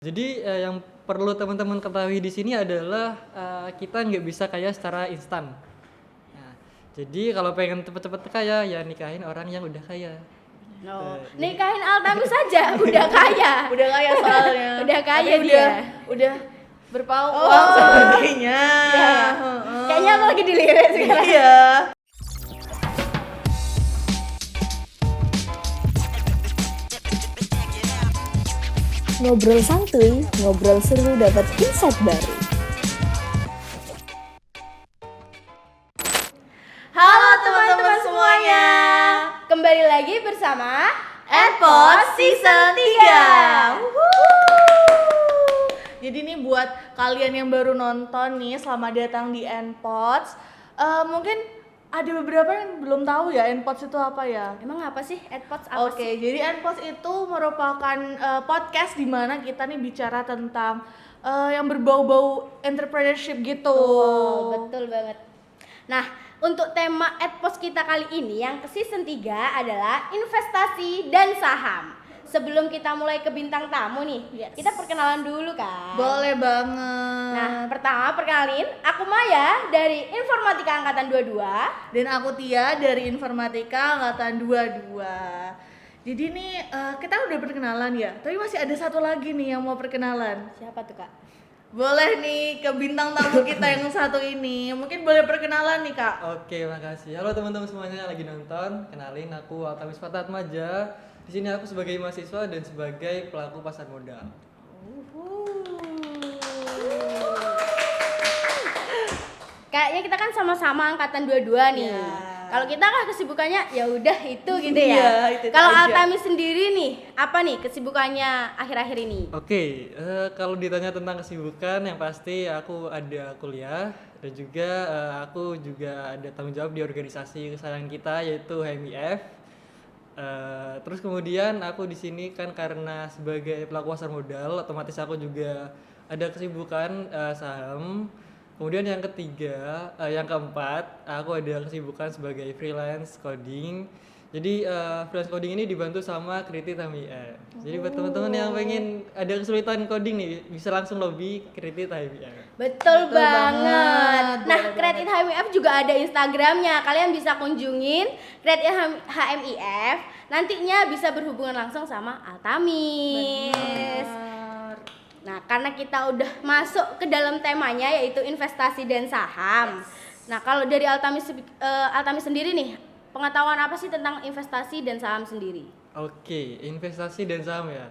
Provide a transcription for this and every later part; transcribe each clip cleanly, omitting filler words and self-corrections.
Jadi yang perlu teman-teman ketahui di sini adalah kita nggak bisa kaya secara instan. Nah, jadi kalau pengen cepet-cepet kaya ya nikahin orang yang udah kaya. No. Jadi- Nikahin Altamis saja udah kaya. Udah kaya soalnya. Udah kaya Tapi dia. Udah berpauang Oh. sepertinya. Ya. Kayaknya aku lagi dilirik sekarang. Iya. Ngobrol santuy, ngobrol seru dapat insight baru. Halo teman-teman semuanya. Kembali lagi bersama Endpods Season 3. Jadi nih buat kalian yang baru nonton nih, selamat datang di Endpods. Mungkin ada beberapa yang belum tahu ya Endpods itu apa ya. Emang apa sih Endpods apa Oke, sih? jadi Endpods itu merupakan podcast di mana kita nih bicara tentang yang berbau-bau entrepreneurship gitu. Oh, betul banget. Nah, untuk tema Endpods kita kali ini yang ke season 3 adalah investasi dan saham. Sebelum kita mulai ke bintang tamu nih, Yes. kita perkenalan dulu kan. Boleh banget. Nah, pertama perkenalin, aku Maya dari Informatika Angkatan 22. Dan aku Tia dari Informatika Angkatan 22. Jadi nih kita udah perkenalan ya, tapi masih ada satu lagi nih yang mau perkenalan. Siapa tuh, Kak? Boleh nih ke bintang tamu kita yang satu ini. Mungkin boleh perkenalan nih, Kak. Oke, makasih. Halo teman-teman semuanya yang lagi nonton. Kenalin aku Altamis Fatahmaja. Di sini aku sebagai mahasiswa dan sebagai pelaku pasar modal. Kayaknya kita kan sama-sama angkatan 22 nih. Ya. Kalau kita kan kesibukannya ya udah itu gitu Iya, ya. itu Kalau aja. Altamis sendiri nih, apa nih kesibukannya akhir-akhir ini? Oke, kalau ditanya tentang kesibukan, yang pasti aku ada kuliah dan juga aku juga ada tanggung jawab di organisasi kesayangan kita yaitu HMIF. Terus kemudian aku di sini kan karena sebagai pelaku pasar modal, otomatis aku juga ada kesibukan saham. Kemudian yang ketiga, yang keempat, aku ada kesibukan sebagai freelance coding. Jadi freelance coding ini dibantu sama Kredit HMIF. Jadi buat teman-teman yang pengen ada kesulitan coding nih, bisa langsung lobby Kredit HMIF. Betul banget. banget. Nah, Boleh Kredit HMIF juga ada Instagramnya. Kalian bisa kunjungin Kredit HMIF. Nantinya bisa berhubungan langsung sama Altamis. Benar. Nah, karena kita udah masuk ke dalam temanya yaitu investasi dan saham. Nah, kalau dari Altamis sendiri nih, pengetahuan apa sih tentang investasi dan saham sendiri? Oke, investasi dan saham ya.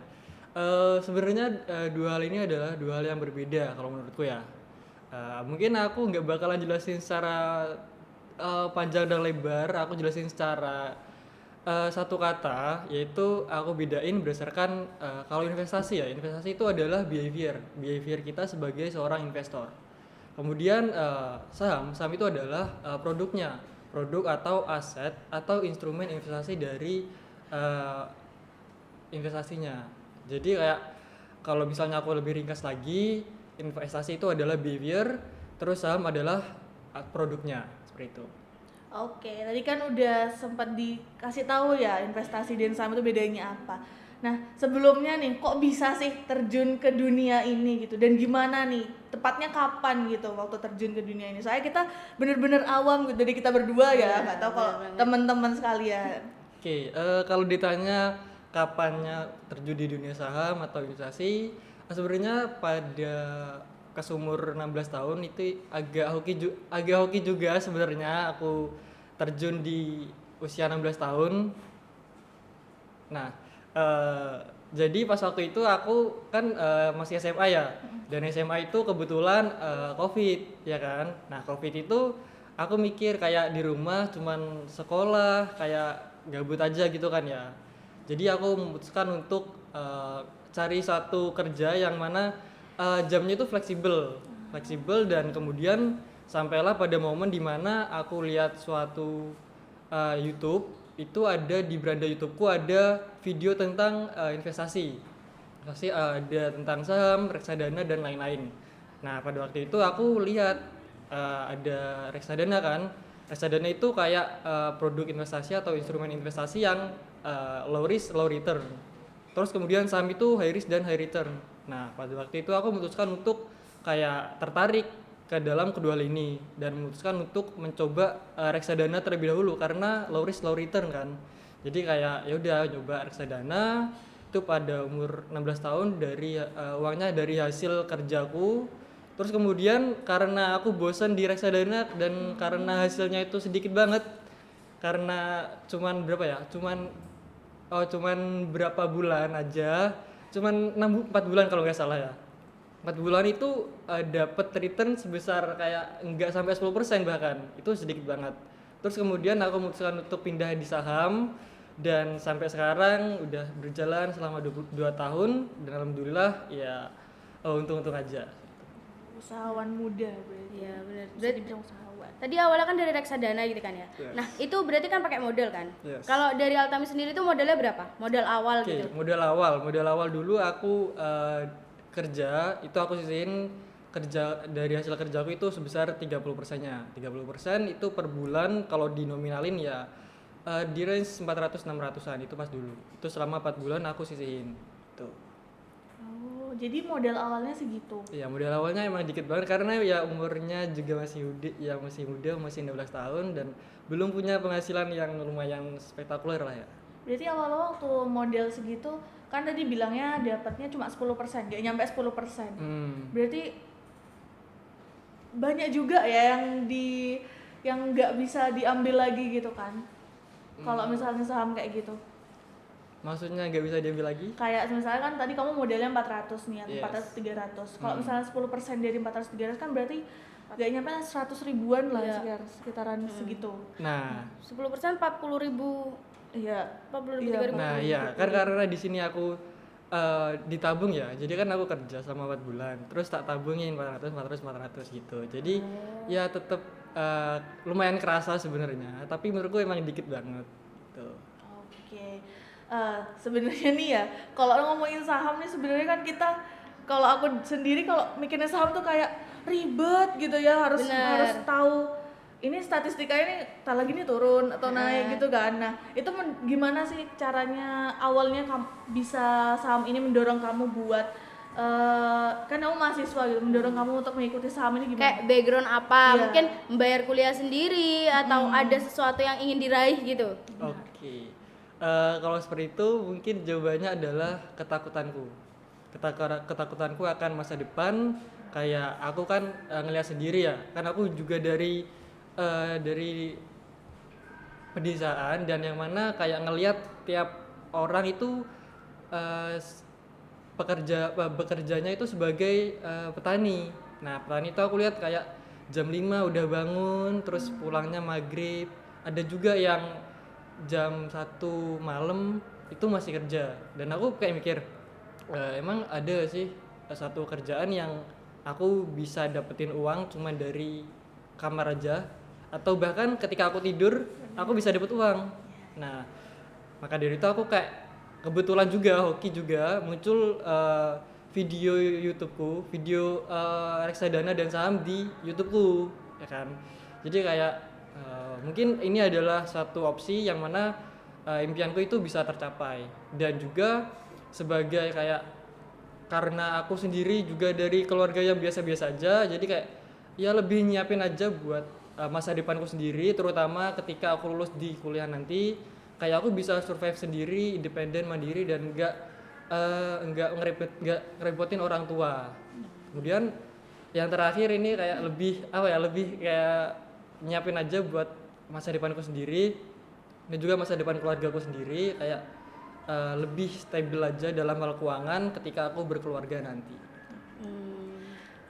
Sebenarnya dua hal ini adalah dua hal yang berbeda kalau menurutku ya. Mungkin aku nggak bakalan jelasin secara panjang dan lebar. Aku jelasin secara satu kata, yaitu aku bedain berdasarkan kalau investasi ya. Investasi itu adalah behavior kita sebagai seorang investor. Kemudian saham itu adalah produknya, produk atau aset atau instrumen investasi dari investasinya. Jadi kayak kalau misalnya aku lebih ringkas lagi, investasi itu adalah behavior, terus saham adalah produknya, seperti itu. Oke, tadi kan udah sempat dikasih tahu ya investasi dan saham itu bedanya apa. Nah, sebelumnya nih kok bisa sih terjun ke dunia ini gitu dan gimana nih? Tepatnya kapan gitu waktu terjun ke dunia ini? Soalnya kita bener-bener awam gitu dari kita berdua ya, nggak tahu kalau teman-teman sekalian. Oke, kalau ditanya kapannya terjun di dunia saham atau investasi, sebenarnya pada umur 16 tahun itu agak hoki juga sebenarnya aku terjun di usia 16 tahun. Nah, jadi pas waktu itu aku kan masih SMA ya, dan SMA itu kebetulan COVID ya kan. Nah, COVID itu aku mikir kayak di rumah cuman sekolah kayak gabut aja gitu kan ya. Jadi aku memutuskan untuk cari satu kerja yang mana jamnya itu fleksibel dan kemudian sampailah pada momen dimana aku lihat suatu YouTube itu ada di beranda YouTubeku ada video tentang investasi ada tentang saham, reksadana dan lain-lain. Nah pada waktu itu aku lihat ada reksadana kan. Reksadana itu kayak produk investasi atau instrumen investasi yang low risk low return. Terus kemudian saham itu high risk dan high return. Nah pada waktu itu aku memutuskan untuk kayak tertarik ke dalam kedua hal ini dan memutuskan untuk mencoba reksadana terlebih dahulu karena low risk low return kan. Jadi kayak ya udah nyoba reksadana itu pada umur 16 tahun dari uangnya dari hasil kerjaku. Terus kemudian karena aku bosan di reksadana dan karena hasilnya itu sedikit banget, karena cuman berapa ya? Cuman berapa bulan aja, cuman 4 bulan kalau nggak salah ya. 4 bulan itu dapat return sebesar kayak nggak sampai 10% bahkan. Itu sedikit banget. Terus kemudian aku memutuskan untuk pindah di saham dan sampai sekarang udah berjalan selama 22 tahun dan alhamdulillah ya untung-untung aja. Usahawan muda berarti. Iya benar. Bisa Berarti dibilang usahawan. tadi awalnya kan dari reksadana gitu kan ya. Yes. Nah itu berarti kan pakai modal kan. Yes. Kalau dari Altami sendiri itu modalnya berapa? Modal awal Oke, gitu. modal awal dulu aku kerja itu aku sisihin kerja dari hasil kerjaku itu sebesar 30%-nya. 30% itu per bulan kalau dinominalin ya di range 400-600an itu pas dulu. Itu selama 4 bulan aku sisihin. Tuh. Oh, jadi modal awalnya segitu. Ya modal awalnya emang dikit banget karena ya umurnya juga masih muda, masih 16 tahun dan belum punya penghasilan yang lumayan spektakuler lah ya. Berarti awal-awal waktu modal segitu kan tadi bilangnya dapatnya cuma 10%, nggak nyampe 10%. Berarti banyak juga ya yang nggak bisa diambil lagi gitu kan. Kalau misalnya saham kayak gitu. Maksudnya nggak bisa diambil lagi? Kayak misalnya kan tadi kamu modalnya 400 nih, Yes. 400 300. Kalau misalnya 10% dari 400 300 kan berarti nggak nyampe 100 ribuan lah Iya. sekitaran segitu. Nah, 10% 40.000. Iya. 40.000 Iya, 3.000. Nah iya, kan karena di sini aku ditabung ya, jadi kan aku kerja selama 4 bulan, terus tak tabungin 400 gitu. Jadi ya tetap lumayan kerasa sebenarnya, tapi menurutku emang dikit banget. Gitu. Oke. Sebenarnya nih ya, kalau ngomongin saham nih sebenarnya kan kita, kalau aku sendiri kalau mikirnya saham tuh kayak ribet gitu ya, harus tahu ini statistikanya ini tak lagi nih turun atau naik gitu kan. Nah itu gimana sih caranya awalnya bisa saham ini mendorong kamu buat kan kamu mahasiswa gitu, mendorong kamu untuk mengikuti saham ini gimana? Kayak background apa? Iya. Mungkin membayar kuliah sendiri atau ada sesuatu yang ingin diraih gitu. Oke. Kalau seperti itu mungkin jawabannya adalah ketakutanku. Ketakutanku akan masa depan. Kayak aku kan ngelihat sendiri ya, kan aku juga dari pedesaan dan yang mana kayak ngelihat tiap orang itu bekerjanya itu sebagai petani. Nah petani itu aku lihat kayak jam 5 udah bangun, terus pulangnya maghrib. Ada juga yang jam 1 malam itu masih kerja. Dan aku kayak mikir, emang ada sih satu kerjaan yang aku bisa dapetin uang cuma dari kamar aja, atau bahkan ketika aku tidur aku bisa dapet uang. Nah maka dari itu aku kayak kebetulan juga hoki juga muncul video YouTubeku, video reksadana dan saham di YouTubeku, ya kan. Jadi kayak mungkin ini adalah satu opsi yang mana impianku itu bisa tercapai. Dan juga sebagai kayak karena aku sendiri juga dari keluarga yang biasa-biasa aja, jadi kayak ya lebih nyiapin aja buat masa depanku sendiri, terutama ketika aku lulus di kuliah nanti, kayak aku bisa survive sendiri, independen, mandiri dan nggak ngerepotin orang tua. Kemudian yang terakhir ini kayak lebih kayak nyiapin aja buat masa depanku sendiri dan juga masa depan keluargaku sendiri, kayak lebih stabil aja dalam hal keuangan ketika aku berkeluarga nanti.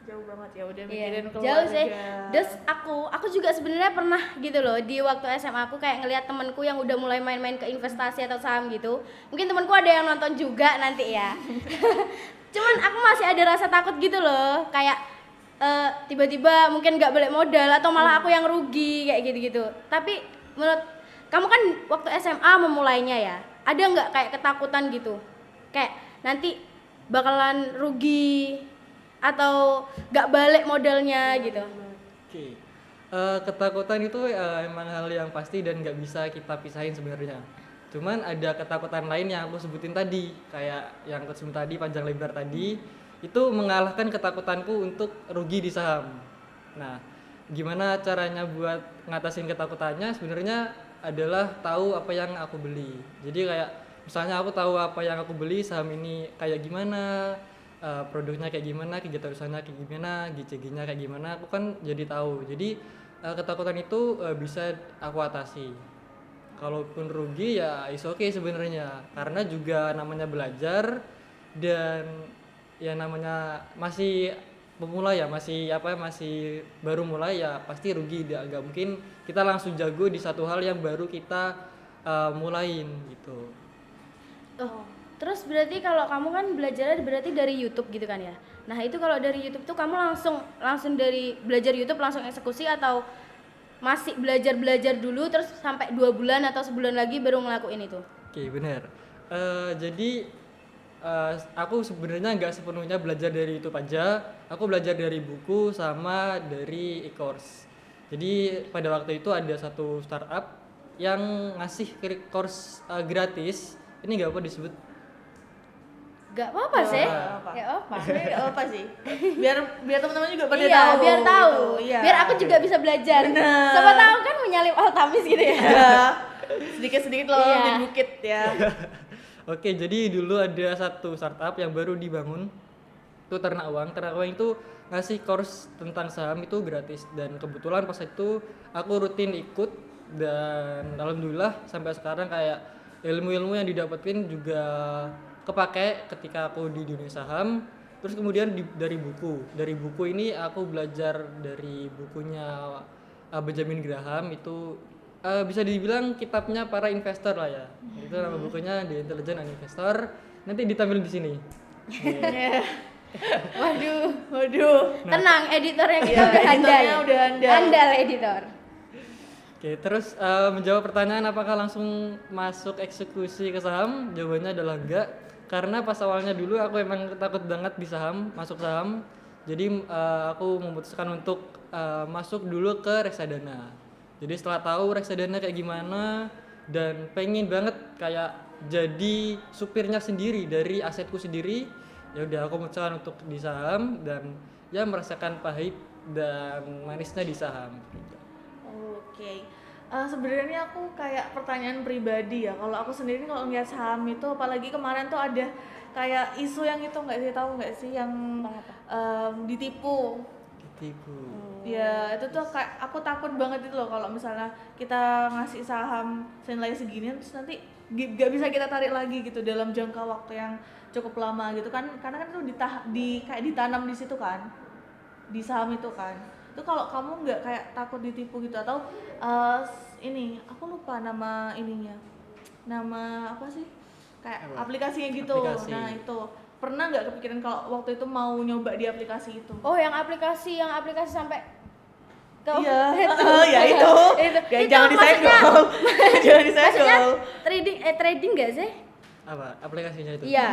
Jauh banget ya udah Iya, mikirin keluarga. jauh sih. Terus aku juga sebenarnya pernah gitu loh di waktu SMA aku kayak ngelihat temanku yang udah mulai main-main ke investasi atau saham gitu. Mungkin temanku ada yang nonton juga nanti ya. Cuman aku masih ada rasa takut gitu loh, kayak tiba-tiba mungkin nggak balik modal atau malah aku yang rugi kayak gitu-gitu. Tapi menurut kamu kan waktu SMA memulainya ya, ada nggak kayak ketakutan gitu? Kayak nanti bakalan rugi atau nggak balik modalnya gitu. Oke. Ketakutan itu emang hal yang pasti dan nggak bisa kita pisahin sebenarnya. Cuman ada ketakutan lain yang aku sebutin tadi, kayak yang aku sebutin tadi panjang lebar tadi, itu mengalahkan ketakutanku untuk rugi di saham. Nah, gimana caranya buat ngatasin ketakutannya? Sebenarnya adalah tahu apa yang aku beli. Jadi kayak misalnya aku tahu apa yang aku beli saham ini kayak gimana, produknya kayak gimana, kegiatan usahanya kayak gimana, GCG-nya kayak gimana, aku kan jadi tahu. Jadi ketakutan itu bisa aku atasi. Kalaupun rugi ya is okay sebenarnya, karena juga namanya belajar dan ya namanya masih pemula ya, masih baru mulai ya pasti rugi. Gak mungkin kita langsung jago di satu hal yang baru kita mulain gitu. Oh, terus berarti kalau kamu kan belajarnya berarti dari YouTube gitu kan ya? Nah itu kalau dari YouTube tuh kamu langsung dari belajar YouTube langsung eksekusi atau masih belajar dulu terus sampai 2 bulan atau sebulan lagi baru ngelakuin itu? Oke, benar. Jadi aku sebenarnya nggak sepenuhnya belajar dari YouTube aja. Aku belajar dari buku sama dari e-course. Jadi pada waktu itu ada satu startup yang ngasih course gratis. Ini nggak apa disebut. Gak apa-apa sih. apa-apa. Gak apa. Sebenarnya nggak apa sih, biar teman-teman juga pada Iya, tahu biar tahu. gitu. Iya. Biar aku juga bisa belajar. Bener. Siapa tahu kan menyalip Altamis gitu ya. Iya. Sedikit-sedikit loh Iya. di bukit ya. Oke, jadi dulu ada satu startup yang baru dibangun. Itu Ternak Uang. Ternak Uang itu ngasih course tentang saham itu gratis, dan kebetulan pas itu aku rutin ikut, dan alhamdulillah sampai sekarang kayak ilmu-ilmu yang didapetin juga kepake ketika aku di dunia saham. Terus kemudian dari buku ini aku belajar dari bukunya Benjamin Graham. Itu bisa dibilang kitabnya para investor lah ya. Itu nama bukunya The Intelligent Investor. Nanti ditampilin di sini. Waduh. Tenang, editornya kita udah handal. editornya udah handal. Handal editor. Oke, terus menjawab pertanyaan apakah langsung masuk eksekusi ke saham? Jawabannya adalah enggak. Karena pas awalnya dulu aku emang takut banget di saham, masuk saham. Jadi aku memutuskan untuk masuk dulu ke reksadana. Jadi setelah tahu reksadana kayak gimana dan pengen banget kayak jadi supirnya sendiri dari asetku sendiri, ya udah aku memutuskan untuk di saham dan ya merasakan pahit dan manisnya di saham. Oke. Sebenarnya aku kayak pertanyaan pribadi ya. Kalau aku sendiri kalau ngeliat saham itu, apalagi kemarin tuh ada kayak isu yang itu nggak sih, tahu nggak sih yang ditipu. Ya itu tuh kayak aku takut banget itu loh kalau misalnya kita ngasih saham senilai segini terus nanti gak bisa kita tarik lagi gitu dalam jangka waktu yang cukup lama gitu kan, karena kan itu kayak ditanam di situ kan, di saham itu kan. Itu kalau kamu nggak kayak takut ditipu gitu, atau ini aku lupa nama ininya, nama apa sih, kayak aplikasinya gitu. Aplikasi. Nah itu pernah nggak kepikiran kalau waktu itu mau nyoba di aplikasi itu? Oh, yang aplikasi sampai ke Iya, ya itu. Itu Jangan maksudnya- disenggol. Jangan Maksudnya disenggol. trading nggak sih? Apa aplikasinya itu? Iya.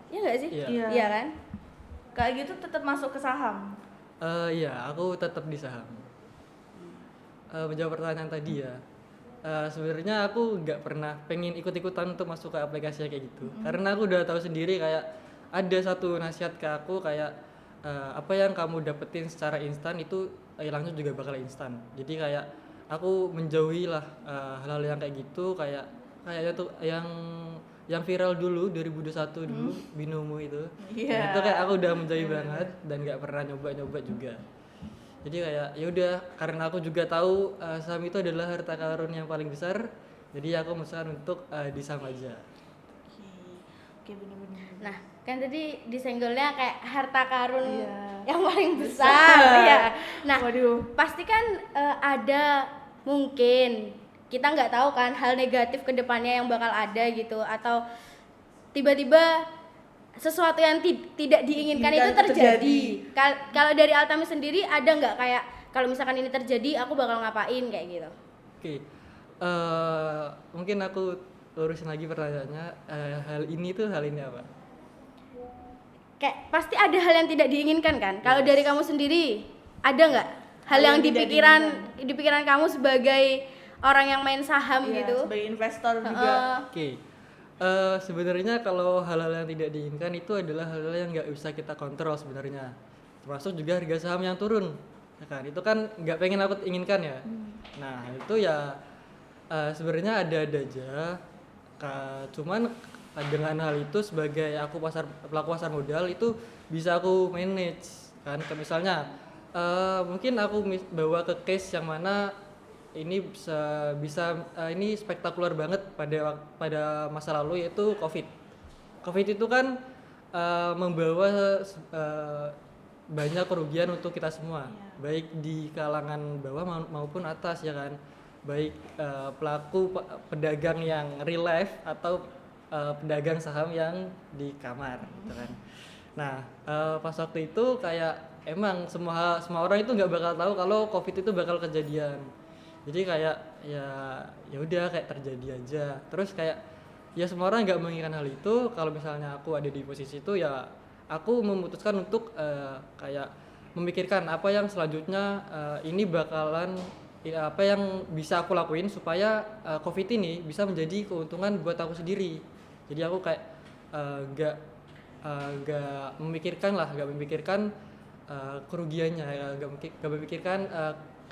Iya nggak sih? Iya. Iya kan? Kayak gitu tetap masuk ke saham. Iya, aku tetap di saham. Menjawab pertanyaan tadi ya, sebenarnya aku nggak pernah pengen ikut-ikutan untuk masuk ke aplikasi kayak gitu, karena aku udah tahu sendiri kayak ada satu nasihat ke aku kayak apa yang kamu dapetin secara instan itu hilangnya juga bakal instan. Jadi kayak aku menjauhi lah hal-hal yang kayak gitu, kayaknya tuh yang viral dulu 2021 dulu Binomo itu. Iya. Nah, itu kayak aku udah menjauhi banget dan nggak pernah nyoba juga. Jadi kayak ya udah, karena aku juga tahu saham itu adalah harta karun yang paling besar, jadi aku memutuskan untuk di saham aja. Oke, benar-benar. Nah, kan tadi disenggolnya kayak harta karun Iya. yang paling besar ya. Nah, Waduh. pasti kan ada mungkin kita nggak tahu kan hal negatif ke depannya yang bakal ada gitu, atau tiba-tiba sesuatu yang tidak diinginkan itu terjadi. Kalau dari Altamis sendiri ada nggak kayak kalau misalkan ini terjadi aku bakal ngapain kayak gitu? Oke, mungkin aku lurusin lagi pertanyaannya, hal ini apa? Kayak pasti ada hal yang tidak diinginkan kan? Kalau dari kamu sendiri ada nggak hal yang di pikiran kamu sebagai orang yang main saham Iya, gitu? sebagai investor juga. Oke, Sebenarnya kalau hal-hal yang tidak diinginkan itu adalah hal-hal yang nggak bisa kita kontrol sebenarnya. Termasuk juga harga saham yang turun, ya kan? Itu kan nggak pengen aku inginkan ya. Nah itu ya sebenarnya ada-ada aja. Cuman dengan hal itu sebagai aku pelaku pasar modal itu bisa aku manage kan. Kayak misalnya mungkin aku bawa ke case yang mana ini ini spektakuler banget pada masa lalu, yaitu COVID. COVID itu kan membawa banyak kerugian untuk kita semua, baik di kalangan bawah maupun atas ya kan, baik pelaku pedagang yang real life atau pedagang saham yang di kamar gitu kan. Nah pas waktu itu kayak emang semua orang itu nggak bakal tahu kalau COVID itu bakal kejadian. Jadi kayak ya udah kayak terjadi aja. Terus kayak ya semua orang nggak menginginkan hal itu. Kalau misalnya aku ada di posisi itu ya aku memutuskan untuk kayak memikirkan apa yang selanjutnya ini bakalan apa yang bisa aku lakuin supaya COVID ini bisa menjadi keuntungan buat aku sendiri. Jadi aku kayak nggak memikirkan kerugiannya, nggak memikirkan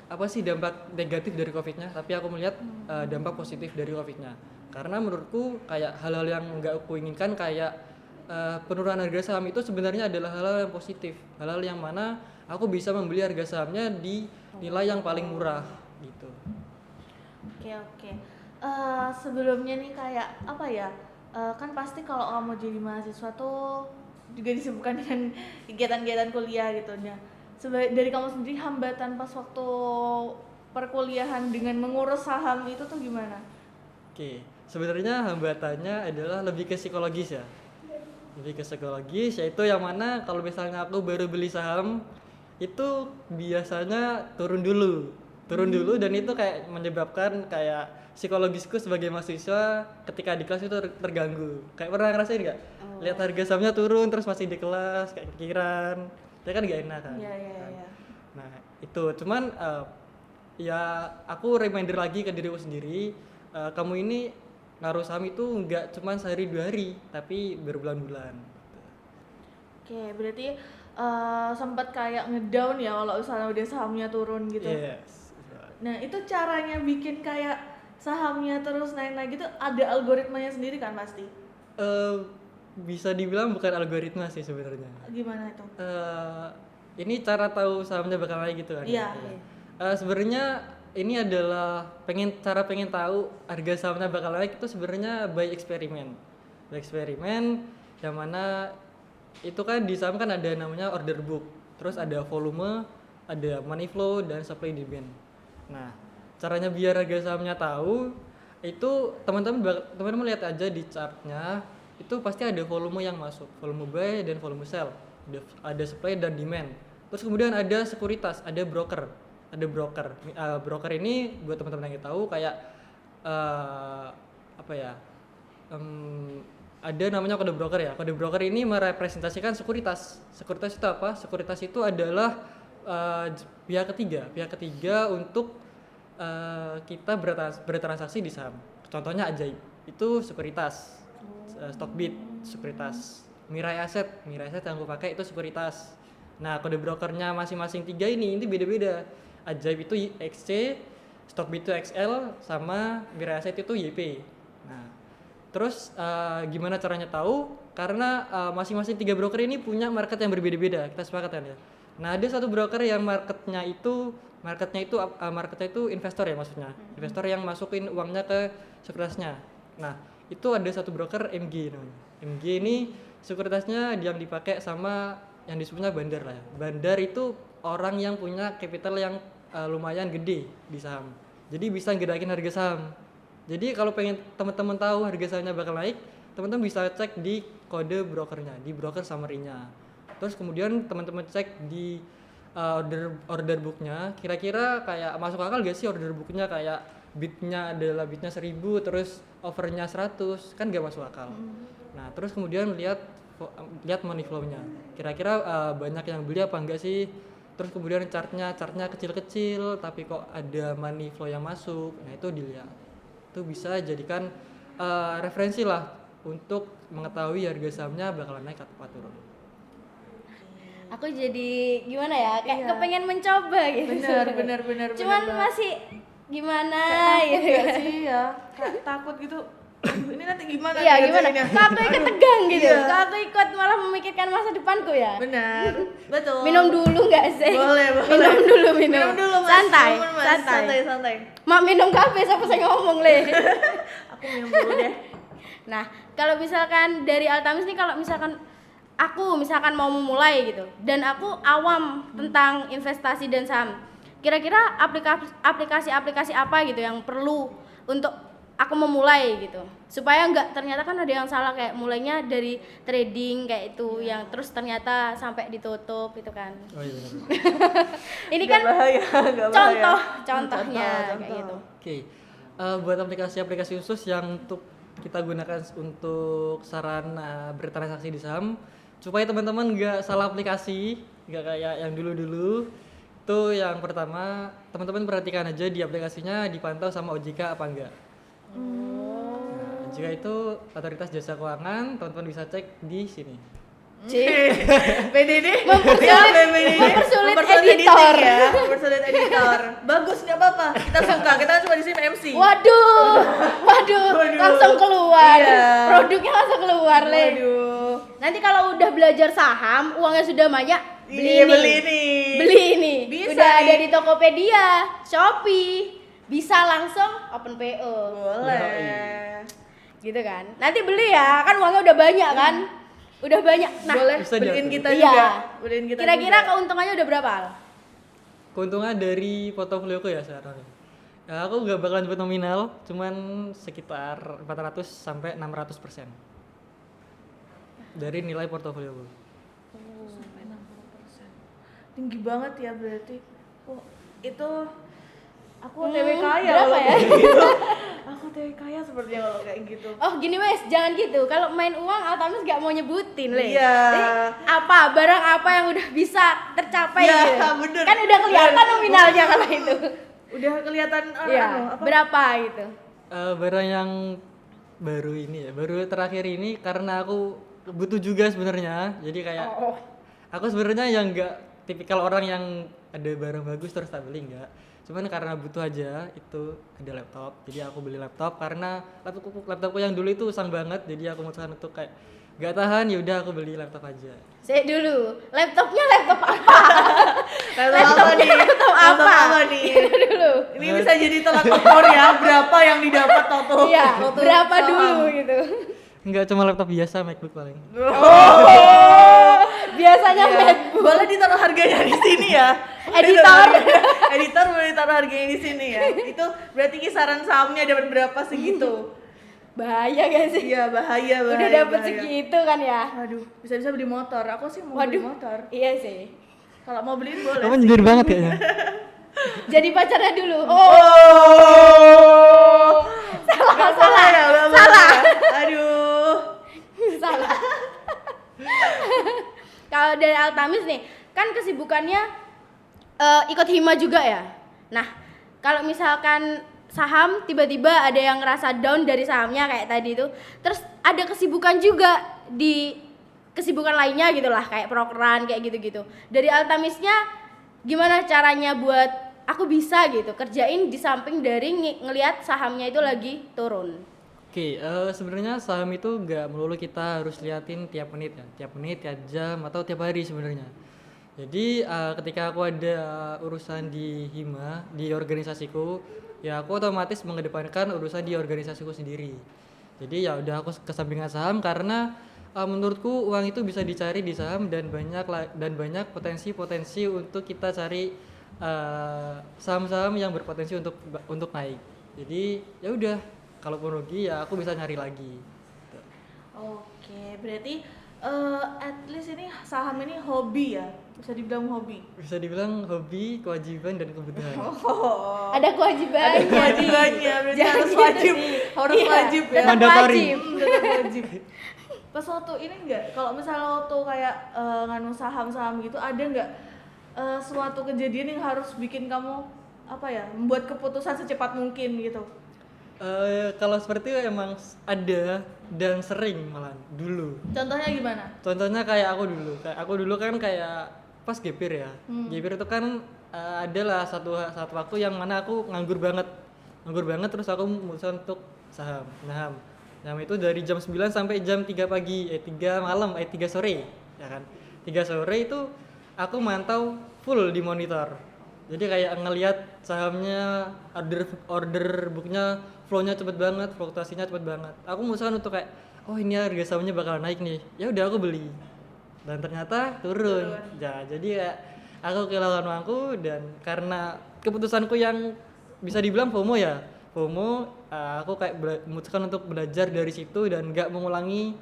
apa sih dampak negatif dari COVID-nya, tapi aku melihat dampak positif dari COVID-nya. Karena menurutku kayak hal-hal yang nggak aku inginkan kayak penurunan harga saham itu sebenarnya adalah hal-hal yang positif, hal-hal yang mana aku bisa membeli harga sahamnya di nilai yang paling murah gitu. Oke. Sebelumnya nih kayak apa ya? Kan pasti kalau kamu jadi mahasiswa tuh juga disibukkan dengan kegiatan-kegiatan kuliah gitu ya. Dari kamu sendiri hambatan pas waktu perkuliahan dengan mengurus saham itu tuh gimana? Oke, sebenarnya hambatannya adalah lebih ke psikologis ya. Lebih ke psikologis, yaitu yang mana kalau misalnya aku baru beli saham itu biasanya turun dulu dan itu kayak menyebabkan kayak psikologisku sebagai mahasiswa ketika di kelas itu terganggu. Kayak pernah ngerasain nggak? Lihat harga sahamnya turun terus masih di kelas kayak kepikiran, itu kan nggak enak kan? Iya. Nah itu cuman ya aku reminder lagi ke diriku sendiri, kamu ini naruh saham itu nggak cuma sehari 2 hari tapi berbulan-bulan. Oke, berarti sempat kayak ngedown ya kalau misalnya udah sahamnya turun gitu. Yes. Nah itu caranya bikin kayak sahamnya terus naik gitu, ada algoritmanya sendiri kan pasti? Bisa dibilang bukan algoritma sih sebenarnya. Gimana itu? Ini cara tahu sahamnya bakal naik gitu kan? Iya. Sebenarnya ini adalah pengen tahu harga sahamnya bakal naik itu sebenarnya by eksperimen yang mana itu kan di saham kan ada namanya order book, terus ada volume, ada money flow dan supply demand. Nah caranya biar harga sahamnya tahu itu teman-teman lihat aja di chartnya, itu pasti ada volume yang masuk, volume buy dan volume sell, ada supply dan demand. Terus kemudian ada sekuritas, ada broker. Broker ini buat teman-teman yang tahu kayak ada namanya kode broker ya. Kode broker ini merepresentasikan sekuritas. Sekuritas itu apa? Sekuritas itu adalah pihak ketiga untuk kita bertransaksi di saham. Contohnya Ajaib itu sekuritas, Stockbit sekuritas, Mirai Asset yang aku pakai itu sekuritas. Nah kode brokernya masing-masing 3 ini beda-beda. Ajaib itu XC, Stockbit itu XL, sama Mirai Asset itu YP. Nah terus gimana caranya tahu? Karena masing-masing 3 broker ini punya market yang berbeda-beda, kita sepakat kan ya. Nah ada satu broker yang marketnya itu investor ya, maksudnya investor yang masukin uangnya ke sekuritasnya. Nah itu ada satu broker MG namanya. MG ini sekuritasnya yang dipakai sama yang disebutnya bandar lah ya. Bandar itu orang yang punya capital yang lumayan gede di saham, jadi bisa gedakin harga saham. Jadi kalau pengen teman-teman tahu harga sahamnya bakal naik, teman-teman bisa cek di kode brokernya, di broker summary-nya. Terus kemudian teman-teman cek di order booknya, kira-kira kayak masuk akal gak sih order booknya, kayak bidnya 1000 terus overnya 100, kan gak masuk akal. Nah terus kemudian lihat money flow-nya, kira-kira banyak yang beli apa enggak sih. Terus kemudian chartnya kecil-kecil tapi kok ada money flow yang masuk, nah itu dilihat. Itu bisa jadikan referensi lah untuk mengetahui harga sahamnya bakalan naik atau turun. Aku jadi gimana ya? Kayak Iya. kepengen mencoba gitu. bener Cuman bener. masih gimana Takut gitu nggak kan. sih ya? Kayak takut gitu. Aduh, ini nanti gimana? Iya, nih gimana? hasilnya? Kok aku ikut tegang gitu. Iya. Kok aku ikut malah memikirkan masa depanku ya. Benar, betul. Minum dulu nggak sih? Boleh. Minum dulu, minum. Minum dulu, Mas. Santai, Minum, Mas. santai. santai. Mak minum kafe siapa saya ngomong le. Aku minum dulu deh. Nah, kalau misalkan dari Altamis nih, kalau misalkan aku misalkan mau memulai gitu dan aku awam tentang investasi dan saham, kira-kira aplikasi apa gitu yang perlu untuk aku memulai gitu, supaya nggak ternyata kan ada yang salah kayak mulainya dari trading kayak itu yang terus ternyata sampai ditutup itu kan. Oh iya benar. Ini Nggak kan bahaya, nggak bahaya. contohnya kayak Contoh. gitu. Oke, buat aplikasi-aplikasi khusus yang untuk kita gunakan untuk sarana bertransaksi di saham, supaya teman-teman nggak salah aplikasi, nggak kayak yang dulu-dulu. Itu yang pertama, teman-teman perhatikan aja di aplikasinya dipantau sama OJK apa enggak. Nah, OJK itu Otoritas Jasa Keuangan, teman-teman bisa cek di sini. PDD Mempersulit editor. editing ya, mempersulit editor. Bagus, nggak apa-apa. Kita suka. Kita cuma di sini MC. Waduh, langsung keluar. Iya. Produknya langsung keluar, Le. Waduh. Nanti kalau udah belajar saham, uangnya sudah banyak, Iya, beli ini. Beli ini. Bisa Udah ada nih. di Tokopedia, Shopee, bisa langsung open PO. Boleh. Gitu kan. Nanti beli ya, kan uangnya udah banyak kan? Udah banyak. Nah, Boleh bisa beliin diatur. kita iya. juga. Beliin kita Kira-kira juga. keuntungannya udah berapa, Al? Keuntungan dari portofolioku ya sekarang. Ya, aku nggak bakalan nyebut nominal, cuman sekitar 400 sampai 600% dari nilai portofolioku. Sampai 60%. Tinggi banget ya berarti. Oh, itu aku TW kaya berapa kalau ya? kayak gitu. Aku TW kaya sepertinya kalau kayak gitu. Oh gini wes, jangan gitu. Kalau main uang, Altamis gak mau nyebutin, Le. Iya. Jadi, apa, barang apa yang udah bisa tercapai Iya, gitu. bener. Kan udah kelihatan Bener. nominalnya kalau itu. Udah kelihatan Iya, apa? berapa gitu. Barang yang baru ini ya, baru terakhir ini karena aku butuh juga sebenarnya. Jadi kayak aku sebenarnya yang nggak tipikal orang yang ada barang bagus terus tak beli, enggak. Cuman karena butuh aja itu ada laptop. Jadi aku beli laptop karena laptopku yang dulu itu usang banget. Jadi aku memutuskan untuk kayak nggak tahan, ya udah aku beli laptop aja. Saya dulu, laptopnya laptop apa? Laptop apa nih? Laptop Laptop apa? apa nih? Dulu. Ini bisa jadi tolak ukur ya, berapa yang didapat Toto? Iya, Toto berapa saham. dulu gitu. Enggak, cuma laptop biasa, MacBook paling. Biasanya Iya. MacBook. Boleh ditaruh harganya di sini ya. Editor. Editor boleh taruh harganya di sini ya. Itu berarti kisaran sahamnya dapat berapa segitu. Bahaya gak sih? Iya, bahaya. Udah dapet bahaya. segitu kan ya. Waduh, bisa-bisa beli motor. Aku sih mau beli motor. Iya sih. Kalau mau beliin boleh. Kamu nyindir banget kayaknya. Jadi pacarnya dulu. Oh. Salah. Ya, nggak boleh. Salah. Aduh. Salah. Kalau dari Altamis nih, kan kesibukannya ikut hima juga ya. Nah, kalau misalkan saham tiba-tiba ada yang ngerasa down dari sahamnya kayak tadi itu, terus ada kesibukan juga di kesibukan lainnya gitulah kayak prokeran kayak gitu-gitu. Dari Altamisnya gimana caranya buat aku bisa gitu kerjain di samping dari ngelihat sahamnya itu lagi turun. Oke, sebenarnya saham itu nggak melulu kita harus liatin tiap menit ya, tiap menit, tiap jam atau tiap hari sebenarnya. Jadi ketika aku ada urusan di hima, di organisasiku, ya aku otomatis mengedepankan urusan di organisasiku sendiri. Jadi ya udah aku kesampingan saham karena menurutku uang itu bisa dicari di saham dan banyak potensi-potensi untuk kita cari saham-saham yang berpotensi untuk naik. Jadi ya udah, kalaupun rugi ya aku bisa nyari lagi. Gitu. Oke, berarti at least ini saham ini hobi ya, bisa dibilang hobi. Bisa dibilang hobi, kewajiban dan kebutuhan. Oh, Ada kewajibannya. ada kewajibannya, berarti Jangan harus gitu wajib, sih. harus Iya, wajib ya. tetap Mandatory. wajib. Tetap wajib. Pas waktu ini enggak, kalau misalnya waktu kayak nganu saham-saham gitu, ada enggak suatu kejadian yang harus bikin kamu apa ya, membuat keputusan secepat mungkin gitu? Kalau seperti itu emang ada dan sering malah dulu. Contohnya gimana? Contohnya kayak aku dulu kan kayak pas GPR ya. GPR itu kan adalah satu waktu yang mana aku nganggur banget terus aku memutuskan untuk saham itu dari jam 9 sampai jam 3 pagi 3 malam 3 sore ya kan. 3 sore itu aku mantau full di monitor. Jadi kayak ngelihat sahamnya, order booknya, flow-nya cepet banget, fluktuasinya cepet banget. Aku memutuskan untuk kayak, oh ini harga sahamnya bakal naik nih. Ya udah aku beli. Dan ternyata turun. Ya, jadi ya aku kehilangan uangku dan karena keputusanku yang bisa dibilang FOMO ya. FOMO, aku kayak memutuskan untuk belajar dari situ dan gak mengulangi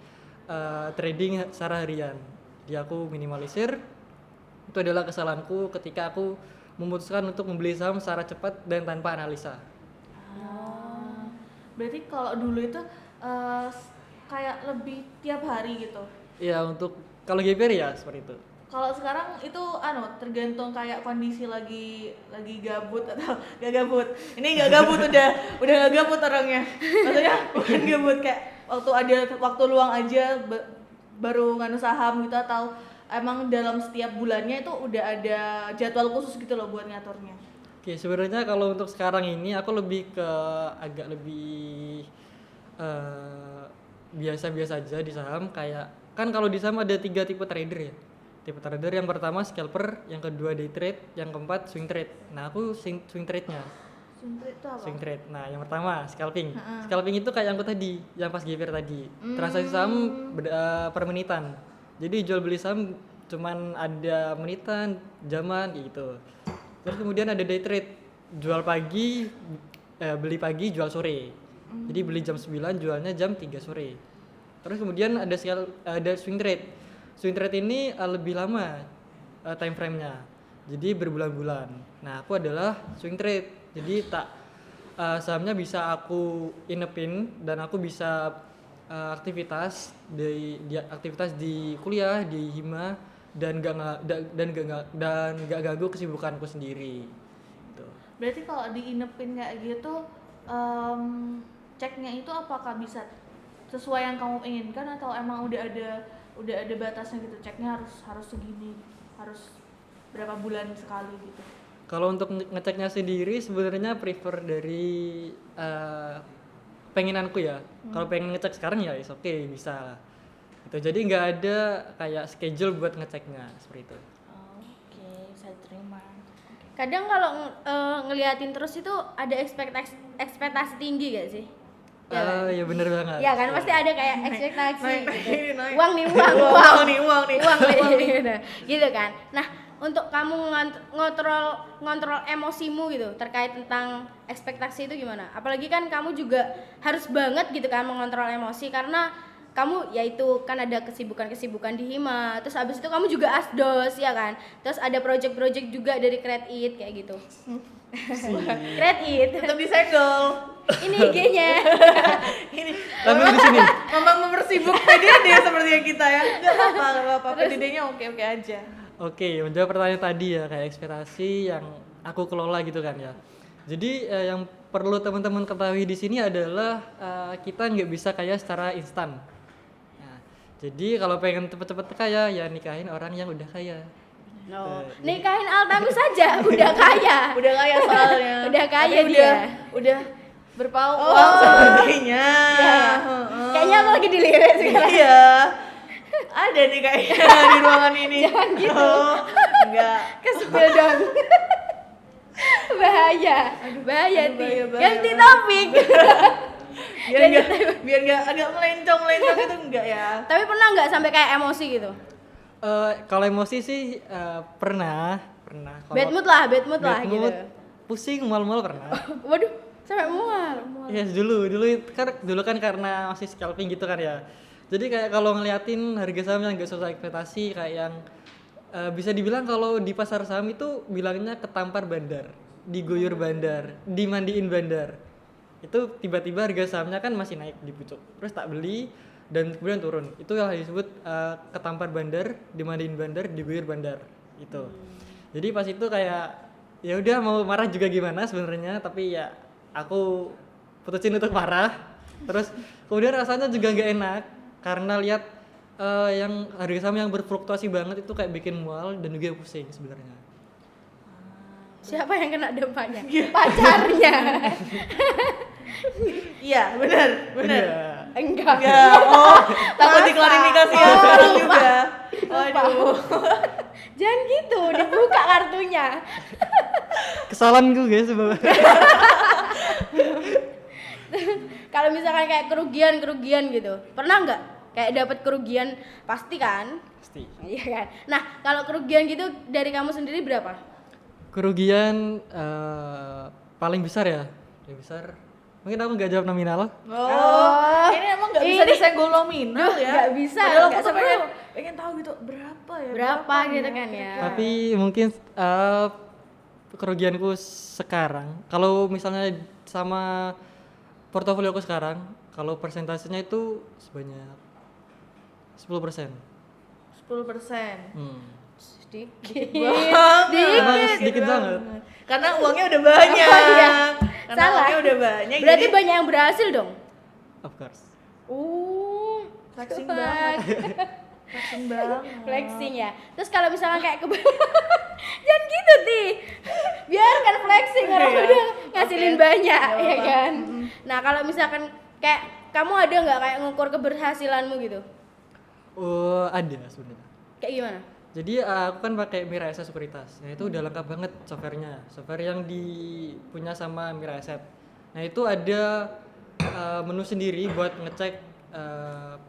trading secara harian. Jadi aku minimalisir. Itu adalah kesalahanku ketika aku memutuskan untuk membeli saham secara cepat dan tanpa analisa. Berarti kalau dulu itu kayak lebih tiap hari gitu. Iya, untuk kalau GPR ya seperti itu. Kalau sekarang itu tergantung kayak kondisi lagi gabut atau gak gabut. Ini gak gabut udah gak gabut orangnya. Maksudnya bukan gabut kayak waktu luang aja baru nganu saham gitu, atau emang dalam setiap bulannya itu udah ada jadwal khusus gitu loh buat ngaturnya. Oke, sebenarnya kalau untuk sekarang ini aku lebih ke agak lebih biasa-biasa aja di saham. Kayak kan kalau di saham ada 3 tipe trader ya. Tipe trader yang pertama scalper, yang kedua day trade, yang keempat swing trade. Nah aku swing trade-nya. Swing trade itu apa? Swing trade. Nah yang pertama scalping. Scalping itu kayak yang aku tadi, yang pas GPR tadi. Transaksi saham per menitan. Jadi jual beli saham cuman ada menitan, jaman gitu. Terus kemudian ada day trade, jual pagi, beli pagi, jual sore. Jadi beli jam 9, jualnya jam 3 sore. Terus kemudian ada swing trade. Swing trade ini lebih lama time frame-nya. Jadi berbulan-bulan. Nah, aku adalah swing trade. Jadi sahamnya bisa aku inepin dan aku bisa aktivitas di kuliah, di hima dan gak ganggu kesibukanku sendiri. Gitu. Berarti kalau diinepin kayak gitu, ceknya itu apakah bisa sesuai yang kamu inginkan atau emang udah ada batasnya gitu, ceknya harus segini, harus berapa bulan sekali gitu? Kalau untuk ngeceknya sendiri sebenarnya prefer dari pengenanku ya. Kalau pengen ngecek sekarang ya is oke, bisa lah. Gitu. Jadi nggak ada kayak schedule buat ngeceknya seperti itu. Oke, saya terima. Kadang kalau ngeliatin terus itu ada ekspektasi tinggi gak sih? Ya bener banget. Ya kan pasti ada kayak ekspektasi gitu. naik. Uang nih. Uang nih. Gitu kan. Nah, untuk kamu ngontrol emosimu gitu terkait tentang ekspektasi itu gimana? Apalagi kan kamu juga harus banget gitu kan mengontrol emosi karena kamu yaitu kan ada kesibukan di hima, terus abis itu kamu juga asdos ya kan, terus ada project juga dari Create It kayak gitu. Create It Tetap disegel. ini IG-nya. Ini Tampil di sini. memang mempersibuk dia seperti yang kita ya. Gak apa-apa. PDD-nya oke aja. Oke, menjawab pertanyaan tadi ya, kayak ekspektasi yang aku kelola gitu kan ya. Jadi yang perlu teman-teman ketahui di sini adalah kita nggak bisa kaya secara instan. Nah, jadi kalau pengen cepet-cepet kaya ya nikahin orang yang udah kaya. No. Nikahin Altamis saja udah kaya. Udah kaya soalnya. Udah kaya tapi dia. Udah berpau uang sepertinya. Ya. Kayaknya aku lagi dilirik sekarang. Iya. Ada nih kayaknya di ruangan ini. Jangan gitu. Oh, enggak. Kesepil dong. Bahaya Ti. bahaya. Ganti topik. biar nggak agak melencong itu enggak ya. Tapi pernah nggak sampai kayak emosi gitu? Kalau emosi sih pernah. Kalau Bad mood lah bad gitu. mood, pusing, mual-mual pernah. Waduh, sampai mual. Yes, dulu kan karena masih scalping gitu kan ya. Jadi kayak kalau ngeliatin harga saham yang gak sesuai ekspektasi, kayak yang bisa dibilang kalau di pasar saham itu bilangnya ketampar bandar, diguyur bandar, dimandiin bandar. Itu tiba-tiba harga sahamnya kan masih naik di pucuk, terus tak beli dan kemudian turun. Itu yang disebut ketampar bandar, dimandiin bandar, diguyur bandar. Itu. Jadi pas itu kayak ya udah mau marah juga gimana sebenarnya, tapi ya aku putusin untuk marah. Terus kemudian rasanya juga nggak enak karena lihat yang harga saham yang berfluktuasi banget itu kayak bikin mual dan juga pusing sebenarnya. Siapa yang kena dampaknya? Pacarnya. Iya, benar. Iya. Enggak. Enggak. Oh, takut Masa? diklarifikasi ya sekarang juga. Waduh. Jangan gitu, dibuka kartunya. Kesalahan gue guys sebenarnya. Kalau misalkan kayak kerugian gitu, pernah nggak kayak dapat kerugian? Pasti kan? Pasti. Iya kan. Nah, kalau kerugian gitu dari kamu sendiri berapa? Kerugian paling besar ya. Paling besar. Mungkin aku nggak jawab nominal. Oh, ini emang nggak bisa ini- disenggol nominal ya? nggak bisa, Padahal aku nggak tuh seperti- pengen tahu gitu berapa ya? Berapa gitu kan ya? Tapi mungkin kerugianku sekarang, kalau misalnya sama portofolioku sekarang, kalau persentasenya itu sebanyak 10%. 10%. Sedikit. Emang sedikit banget. Karena uangnya udah banyak. Oh, iya. Karena Salah. uangnya udah banyak. Berarti jadi banyak yang berhasil dong. Of course. flexing sobat. banget. Flexing banget. Flexing ya. Terus kalau misalkan kayak jangan gitu Ti. Biarkan flexing orang Iya. udah ngasilin Oke. banyak Nggak ya apa-apa. kan. Nah, kalau misalkan kayak kamu ada nggak kayak ngukur keberhasilanmu gitu? Oh, ada sebenarnya. Kayak gimana? Jadi aku kan pakai Mira Asset Sekuritas. Nah, itu udah lengkap banget softwarenya. Software yang dipunya sama Mira Asset. Nah, itu ada menu sendiri buat ngecek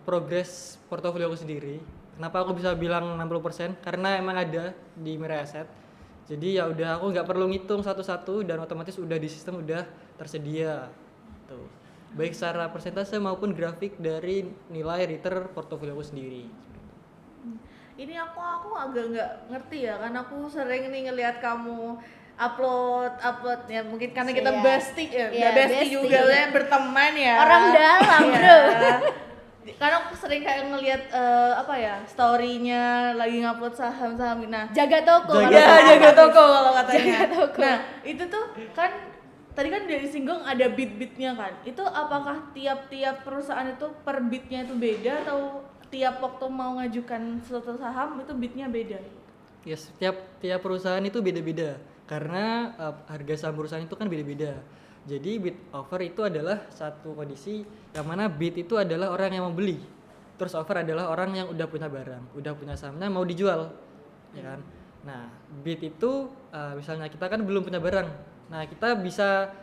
progres portofolio aku sendiri. Kenapa aku bisa bilang 60%? Karena emang ada di Mira Asset. Jadi ya udah aku nggak perlu ngitung satu-satu dan otomatis udah di sistem udah tersedia. Tuh. Baik secara persentase maupun grafik dari nilai return portofolio aku sendiri. Ini aku agak nggak ngerti ya, karena aku sering nih ngelihat kamu upload ya, mungkin karena kita Iya. bestie ya, Iya, bestie bestie. juga lah, berteman ya. Orang dalam, Iya. Bro. Karena aku sering kayak ngelihat apa ya, story-nya lagi ngupload saham-saham. Nah, Jaga toko. Jaga kalau ya kata jaga artis. toko kalau katanya. Jaga toko. Nah, itu tuh kan tadi kan dari singgung ada bit-bitnya kan. Itu apakah tiap-tiap perusahaan itu per bitnya itu beda atau tiap waktu mau ngajukan suatu saham itu bitnya beda? Ya, tiap perusahaan itu beda-beda karena harga saham perusahaan itu kan beda-beda. Jadi bid offer itu adalah satu kondisi yang mana bid itu adalah orang yang mau beli. Terus offer adalah orang yang udah punya barang, udah punya sahamnya mau dijual. Ya kan? Nah, bid itu misalnya kita kan belum punya barang. Nah, kita bisa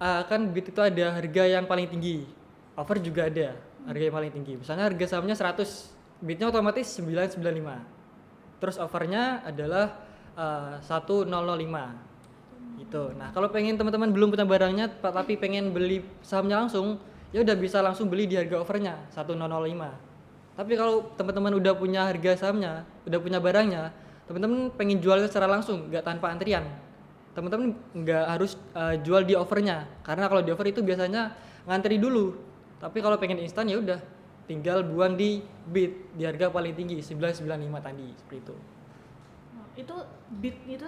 kan bid itu ada harga yang paling tinggi. Offer juga ada harga yang paling tinggi. Misalnya harga sahamnya 100, bidnya otomatis 995. Terus offernya adalah 1005 gitu. Nah, kalau pengen teman-teman belum punya barangnya tapi pengen beli sahamnya langsung, ya udah bisa langsung beli di harga offernya 1005. Tapi kalau teman-teman udah punya harga sahamnya, udah punya barangnya, teman-teman pengen jualnya secara langsung, nggak tanpa antrian. Teman-teman nggak harus jual di offernya, karena kalau di offer itu biasanya ngantri dulu. Tapi kalau pengen instan ya udah tinggal buang di bid di harga paling tinggi 995 tadi seperti itu. Itu bit itu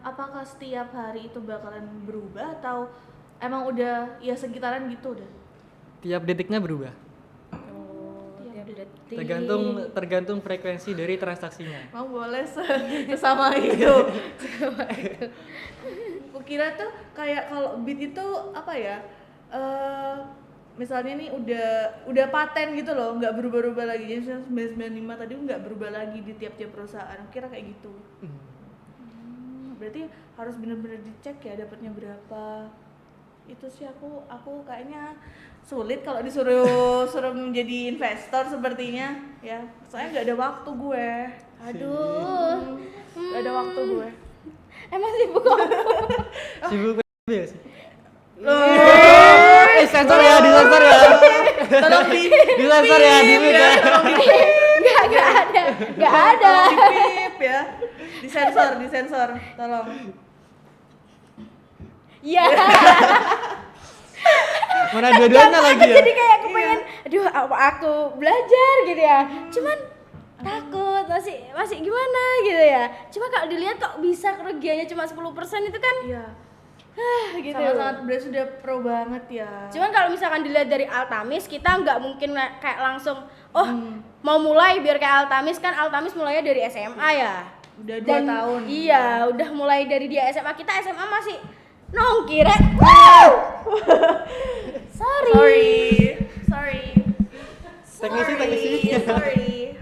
apakah setiap hari itu bakalan berubah atau emang udah ya sekitaran gitu udah? Tiap detiknya berubah. Tiap detik. Tergantung frekuensi dari transaksinya. Mau boleh sesama itu. Kukira tuh kayak kalau bit itu apa ya? Misalnya nih udah paten gitu loh, nggak berubah-ubah lagi. Jadi 995 tadi nggak berubah lagi di tiap-tiap perusahaan. Kira kayak gitu. Berarti harus benar-benar dicek ya dapatnya berapa. Itu sih aku kayaknya sulit kalau disuruh menjadi investor sepertinya ya. Soalnya nggak ada waktu gue. Aduh. Nggak ada waktu gue. Emang sibuk kok. Sibuk ya sih. Sensor ya, disensor ya. Tolong Disensor ya, di-mute ya. Enggak ada. Dipip ya. Disensor, tolong. Iya. Mana dua-duanya lagi ya? Jadi kayak kepengen, aduh apa aku belajar gitu ya. Cuman takut masih gimana gitu ya. Cuma kalau dilihat kok bisa kerugiannya cuma 10% itu kan Iya. gitu. Sangat-sangat berarti sudah pro banget ya. Cuman kalau misalkan dilihat dari Altamis, kita nggak mungkin kayak langsung mau mulai biar kayak Altamis, kan Altamis mulainya dari SMA ya. Udah 2 Dan tahun. Iya, udah mulai dari dia SMA. Kita SMA masih nongki, Rek. Sorry. Teknisi. Sorry.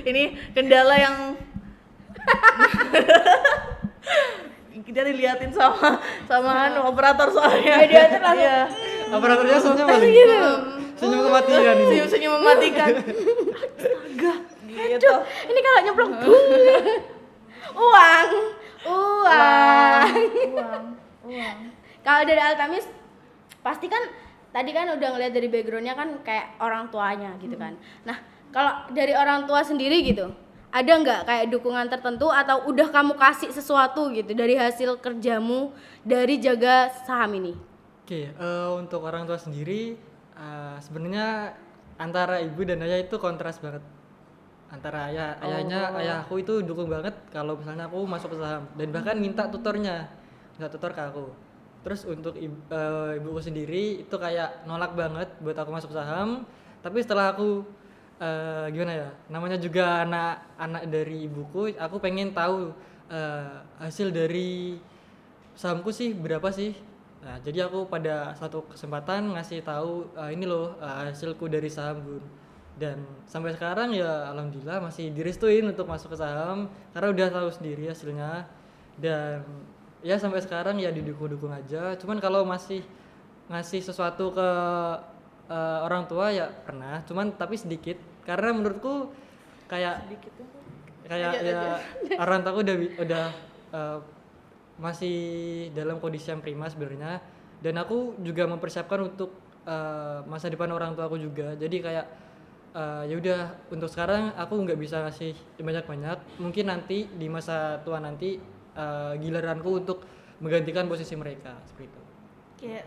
Ini kendala yang kita diliatin sama operator soalnya. Dia tuh langsung Iya. Operatornya senyum masih. Senyum kematian ini. Senyum mematikan. Astaga. Gitu. ini kalau nyemplung bung. uang. Uang. Kalau dari Altamis pasti kan tadi kan udah ngeliat dari backgroundnya kan kayak orang tuanya gitu kan. Nah kalau dari orang tua sendiri gitu, ada nggak kayak dukungan tertentu atau udah kamu kasih sesuatu gitu dari hasil kerjamu dari jaga saham ini? Oke, untuk orang tua sendiri sebenarnya antara ibu dan ayah itu kontras banget. Antara ayahku itu dukung banget kalau misalnya aku masuk ke saham dan bahkan minta tutor ke aku. Terus untuk ibuku sendiri itu kayak nolak banget buat aku masuk saham. Tapi setelah aku gimana ya, namanya juga anak dari ibuku, aku pengen tahu hasil dari sahamku sih berapa sih. Nah, jadi aku pada satu kesempatan ngasih tahu ini loh hasilku dari saham, Bun. Dan sampai sekarang ya alhamdulillah masih direstuin untuk masuk ke saham karena udah tahu sendiri hasilnya. Dan ya sampai sekarang ya didukung-dukung aja. Cuman kalau masih ngasih sesuatu ke orang tua ya pernah, cuman tapi sedikit. Karena menurutku kayak ya orang tua udah masih dalam kondisi yang prima sebenarnya, dan aku juga mempersiapkan untuk masa depan orang tua aku juga. Jadi kayak ya udah untuk sekarang aku nggak bisa ngasih banyak-banyak, mungkin nanti di masa tua nanti giliranku untuk menggantikan posisi mereka seperti itu. Kayak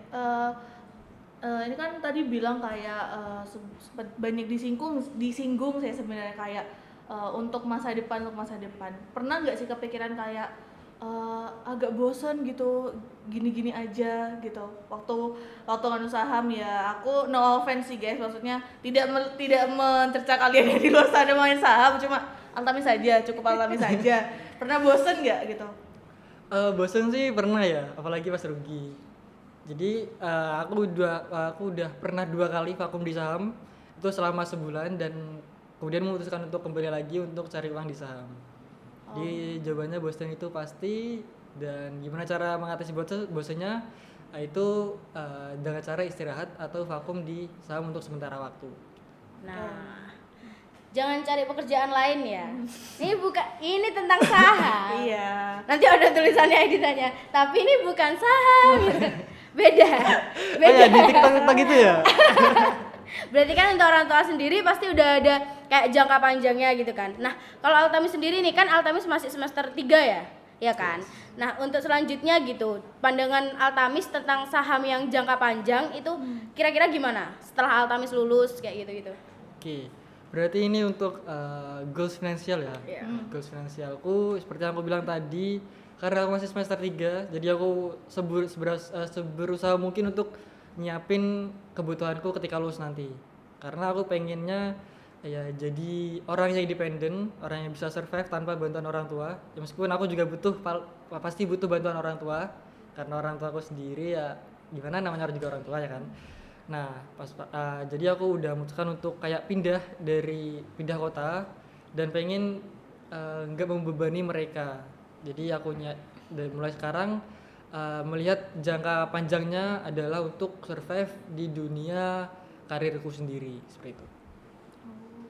ini kan tadi bilang kayak sempat banyak disinggung saya sebenarnya kayak untuk masa depan. Pernah nggak sih kepikiran kayak agak bosan gitu gini-gini aja gitu waktu nganu saham ya? Aku no offense sih guys, maksudnya tidak mencerca kalian yang di luar sana main saham, cuma Altamis saja, cukup Altamis saja. Pernah bosan nggak gitu? Bosen sih pernah ya, apalagi pas rugi. Jadi aku udah pernah 2 kali vakum di saham itu selama sebulan, dan kemudian memutuskan untuk kembali lagi untuk cari uang di saham. Jadi jawabannya bosen itu pasti. Dan gimana cara mengatasi bosennya? Itu dengan cara istirahat atau vakum di saham untuk sementara waktu. Nah, jangan cari pekerjaan lain ya. Ini tentang saham. Iya. Nanti ada tulisannya editannya. Tapi ini bukan saham. Beda. Ya, di TikTok gitu ya. Berarti kan untuk orang tua sendiri pasti udah ada kayak jangka panjangnya gitu kan. Nah, kalau Altamis sendiri nih kan Altamis masih semester 3 ya? Ya kan? Nah, untuk selanjutnya gitu, pandangan Altamis tentang saham yang jangka panjang itu kira-kira gimana setelah Altamis lulus kayak gitu-gitu? Oke. Berarti ini untuk goals finansial ya. Iya. Goals finansialku seperti yang aku bilang tadi, karena aku masih semester 3, jadi aku seberusaha mungkin untuk nyiapin kebutuhanku ketika lulus nanti. Karena aku pengennya ya jadi orang yang independen, orang yang bisa survive tanpa bantuan orang tua. Ya meskipun aku juga pasti butuh bantuan orang tua, karena orang tua aku sendiri ya gimana namanya juga orang tua ya kan. Nah, jadi aku udah memutuskan untuk kayak pindah kota, dan pengen nggak membebani mereka. Jadi aku dari mulai sekarang melihat jangka panjangnya adalah untuk survive di dunia karirku sendiri seperti itu.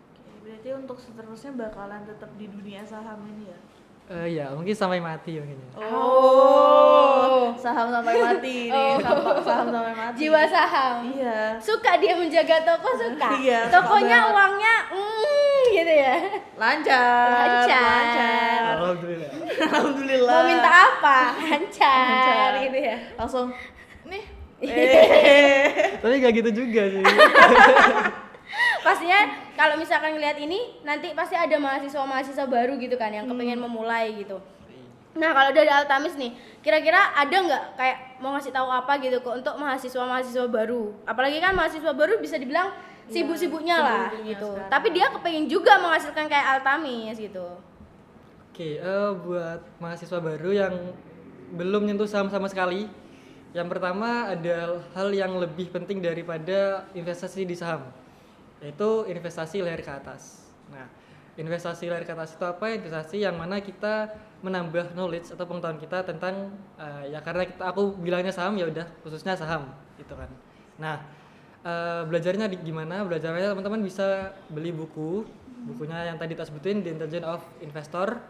Oke, berarti untuk seterusnya bakalan tetap di dunia saham ini ya? Ya mungkin sampai mati mungkin ya. Saham sampai mati nih, saham sampai mati. Jiwa saham. Iya. Suka dia menjaga toko, suka. Iya, suka Tokonya banget. uangnya gitu ya. Lancar. Alhamdulillah. Alhamdulillah. Mau minta apa? Lancar gitu ya. Langsung nih. Tapi gak gitu juga sih. Pastinya kalau misalkan ngelihat ini nanti pasti ada mahasiswa baru gitu kan yang kepengen memulai gitu. Nah, kalau dari Altamis nih, kira-kira ada nggak kayak mau ngasih tahu apa gitu kok untuk mahasiswa-mahasiswa baru? Apalagi kan mahasiswa baru bisa dibilang sibuk-sibuknya lah sibuk-sibuknya gitu. sekarang. Tapi dia kepengen juga menghasilkan kayak Altamis gitu. Oke, buat mahasiswa baru yang belum nyentuh saham sama sekali, yang pertama ada hal yang lebih penting daripada investasi di saham, yaitu investasi layar ke atas. Nah, investasi layar ke atas itu apa? Investasi yang mana kita menambah knowledge atau pengetahuan kita tentang ya karena aku bilangnya saham ya udah khususnya saham gitu kan. Nah, belajarnya gimana? Belajarnya teman-teman bisa beli bukunya yang tadi tak sebutin, The Intelligence of Investor,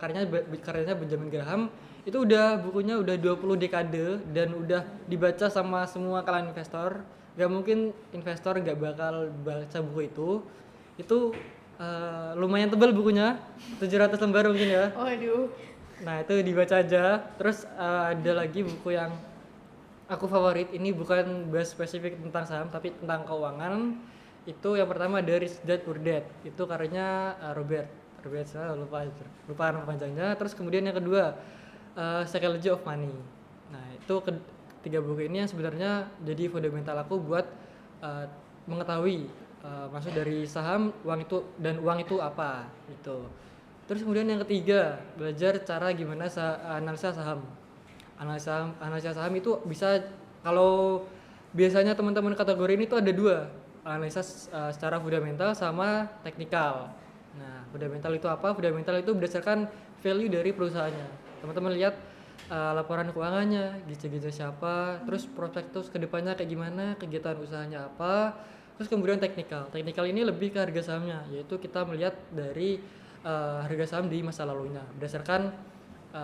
karyanya Benjamin Graham. Itu bukunya udah 20 dekade dan udah dibaca sama semua kalangan investor. Gak mungkin investor gak bakal baca buku itu. Itu lumayan tebal bukunya, 700 lembar mungkin ya. Waduh. Nah itu dibaca aja. Terus ada lagi buku yang aku favorit, ini bukan bahas spesifik tentang saham tapi tentang keuangan. Itu yang pertama dari Rich Dad Poor Dad, itu karyanya Robert, saya lupa nama panjangnya. Terus kemudian yang kedua Psychology of Money. Nah itu tiga buku ini yang sebenarnya jadi fundamental aku buat mengetahui maksud dari saham, uang itu apa gitu. Terus kemudian yang ketiga, belajar cara gimana analisa saham. Analisa saham itu bisa, kalau biasanya teman-teman kategori ini tuh ada dua, analisa secara fundamental sama teknikal. Nah, fundamental itu apa? Fundamental itu berdasarkan value dari perusahaannya. Teman-teman lihat laporan keuangannya, gaji siapa, terus prospektus kedepannya kayak gimana, kegiatan usahanya apa. Terus kemudian teknikal ini lebih ke harga sahamnya, yaitu kita melihat dari harga saham di masa lalunya berdasarkan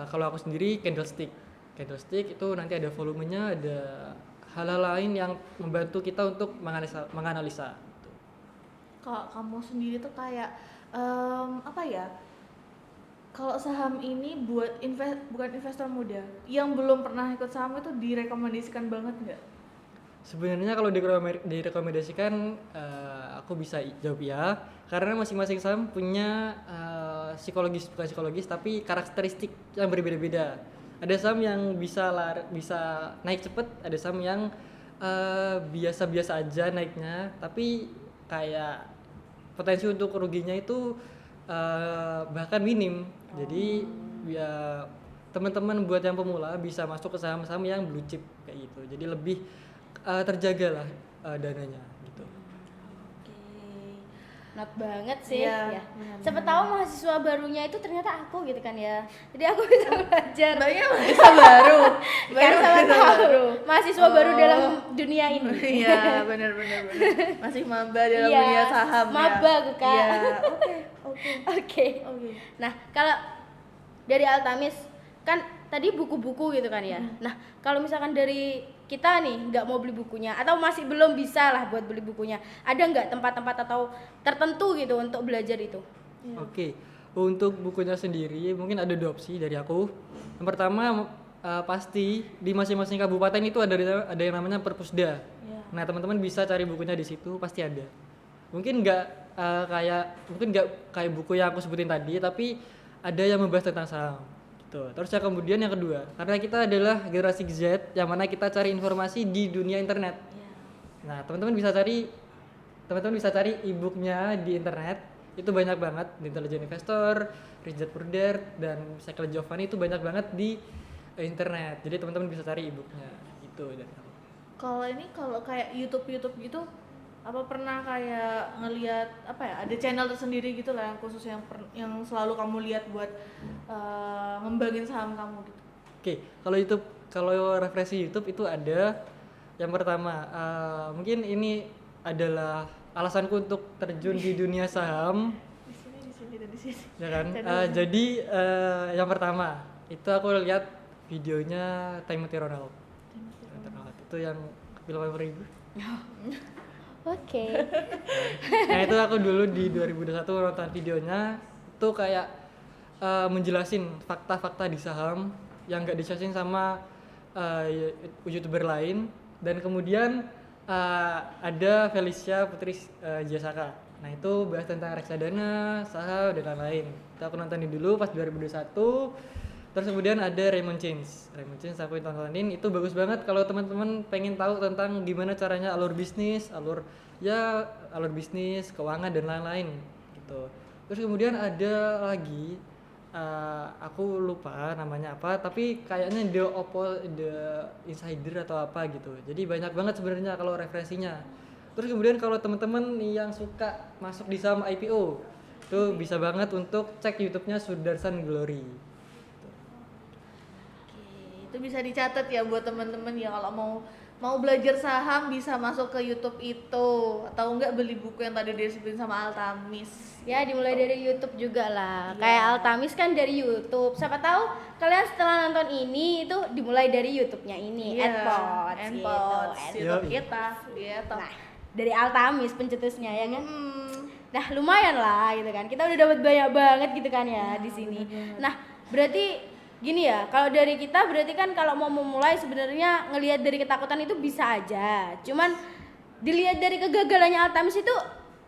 kalau aku sendiri candlestick itu nanti ada volumenya, ada hal-hal lain yang membantu kita untuk menganalisa. Kalau kamu sendiri tuh kayak apa ya? Kalau saham ini buat bukan investor muda yang belum pernah ikut saham itu direkomendasikan banget nggak? Sebenarnya kalau direkomendasikan aku bisa jawab ya, karena masing-masing saham punya bukan psikologis tapi karakteristik yang berbeda-beda. Ada saham yang bisa naik cepet, ada saham yang biasa-biasa aja naiknya, tapi kayak potensi untuk ruginya itu bahkan minim. Jadi ya teman-teman buat yang pemula bisa masuk ke saham-saham yang blue chip kayak gitu. Jadi lebih terjaga lah dananya gitu. Not banget sih Iya, ya. benar-benar. Siapa tahu mahasiswa barunya itu ternyata aku gitu kan ya. Jadi aku bisa belajar. Mbaknya mahasiswa baru. Kan sama mahasiswa tahu baru. mahasiswa baru dalam dunia ini. Iya, benar. Masih maba dalam Iya, dunia saham ya. maba aku, Kak. Iya, Oke. oke. Nah, kalau dari Altamis kan tadi buku-buku gitu kan ya. Nah, kalau misalkan dari kita nih nggak mau beli bukunya atau masih belum bisa lah buat beli bukunya, ada nggak tempat-tempat atau tertentu gitu untuk belajar itu? Oke. Untuk bukunya sendiri mungkin ada dua opsi dari aku. Yang pertama pasti di masing-masing kabupaten itu ada yang namanya Perpusda. Nah, teman-teman bisa cari bukunya di situ, pasti ada. Mungkin nggak kayak buku yang aku sebutin tadi, tapi ada yang membahas tentang saham. Gitu. Terus kemudian yang kedua, karena kita adalah generasi Z, yang mana kita cari informasi di dunia internet. Nah, teman-teman bisa cari e-booknya di internet. Itu banyak banget, di Intelligent Investor, Rich Dad Poor Dad, dan Psychology of Money itu banyak banget di internet. Jadi teman-teman bisa cari e-booknya. Itu dari aku. Kalau kayak YouTube gitu, apa pernah kayak ngelihat apa ya, ada channel tersendiri gitu lah yang khusus yang selalu kamu lihat buat ngembangin saham kamu gitu? Oke, kalau referensi YouTube itu ada. Yang pertama, mungkin ini adalah alasanku untuk terjun di dunia saham, Di sini dan di sini. ya kan? Channelnya. Jadi yang pertama itu aku lihat videonya Timothy Ronald. Itu yang film 5.000. Oke. Nah itu aku dulu di 2021 nonton videonya, itu kayak menjelasin fakta-fakta di saham yang nggak dijelasin sama youtuber lain. Dan kemudian ada Felicia Putri Jasaka. Nah itu bahas tentang reksadana, saham dan lain-lain. Itu aku nontonin dulu pas 2021. Terus kemudian ada Raymond Chains. Raymond Chains aku tontonin, itu bagus banget kalau teman-teman pengen tahu tentang gimana caranya alur bisnis, alur bisnis, keuangan dan lain-lain gitu. Terus kemudian ada lagi aku lupa namanya apa, tapi kayaknya The Insider atau apa gitu. Jadi banyak banget sebenarnya kalau referensinya. Terus kemudian kalau teman-teman yang suka masuk di saham IPO, itu bisa banget untuk cek YouTube-nya Sudarsan Glory. Itu bisa dicatat ya buat teman-teman ya, kalau mau belajar saham bisa masuk ke YouTube itu, atau enggak beli buku yang tadi disebutin sama Altamis. Ya dimulai dari YouTube juga lah. Iya. Kayak Altamis kan dari YouTube. Siapa tahu kalian setelah nonton ini itu dimulai dari YouTube-nya ini, Adpods gitu. YouTube Yoi. kita gitu. Nah, dari Altamis pencetusnya ya kan. Nah, lumayan lah gitu kan. Kita udah dapat banyak banget gitu kan ya di sini. Nah, berarti gini ya, kalau dari kita berarti kan kalau mau memulai sebenarnya ngelihat dari ketakutan itu bisa aja. Cuman dilihat dari kegagalannya Altamis itu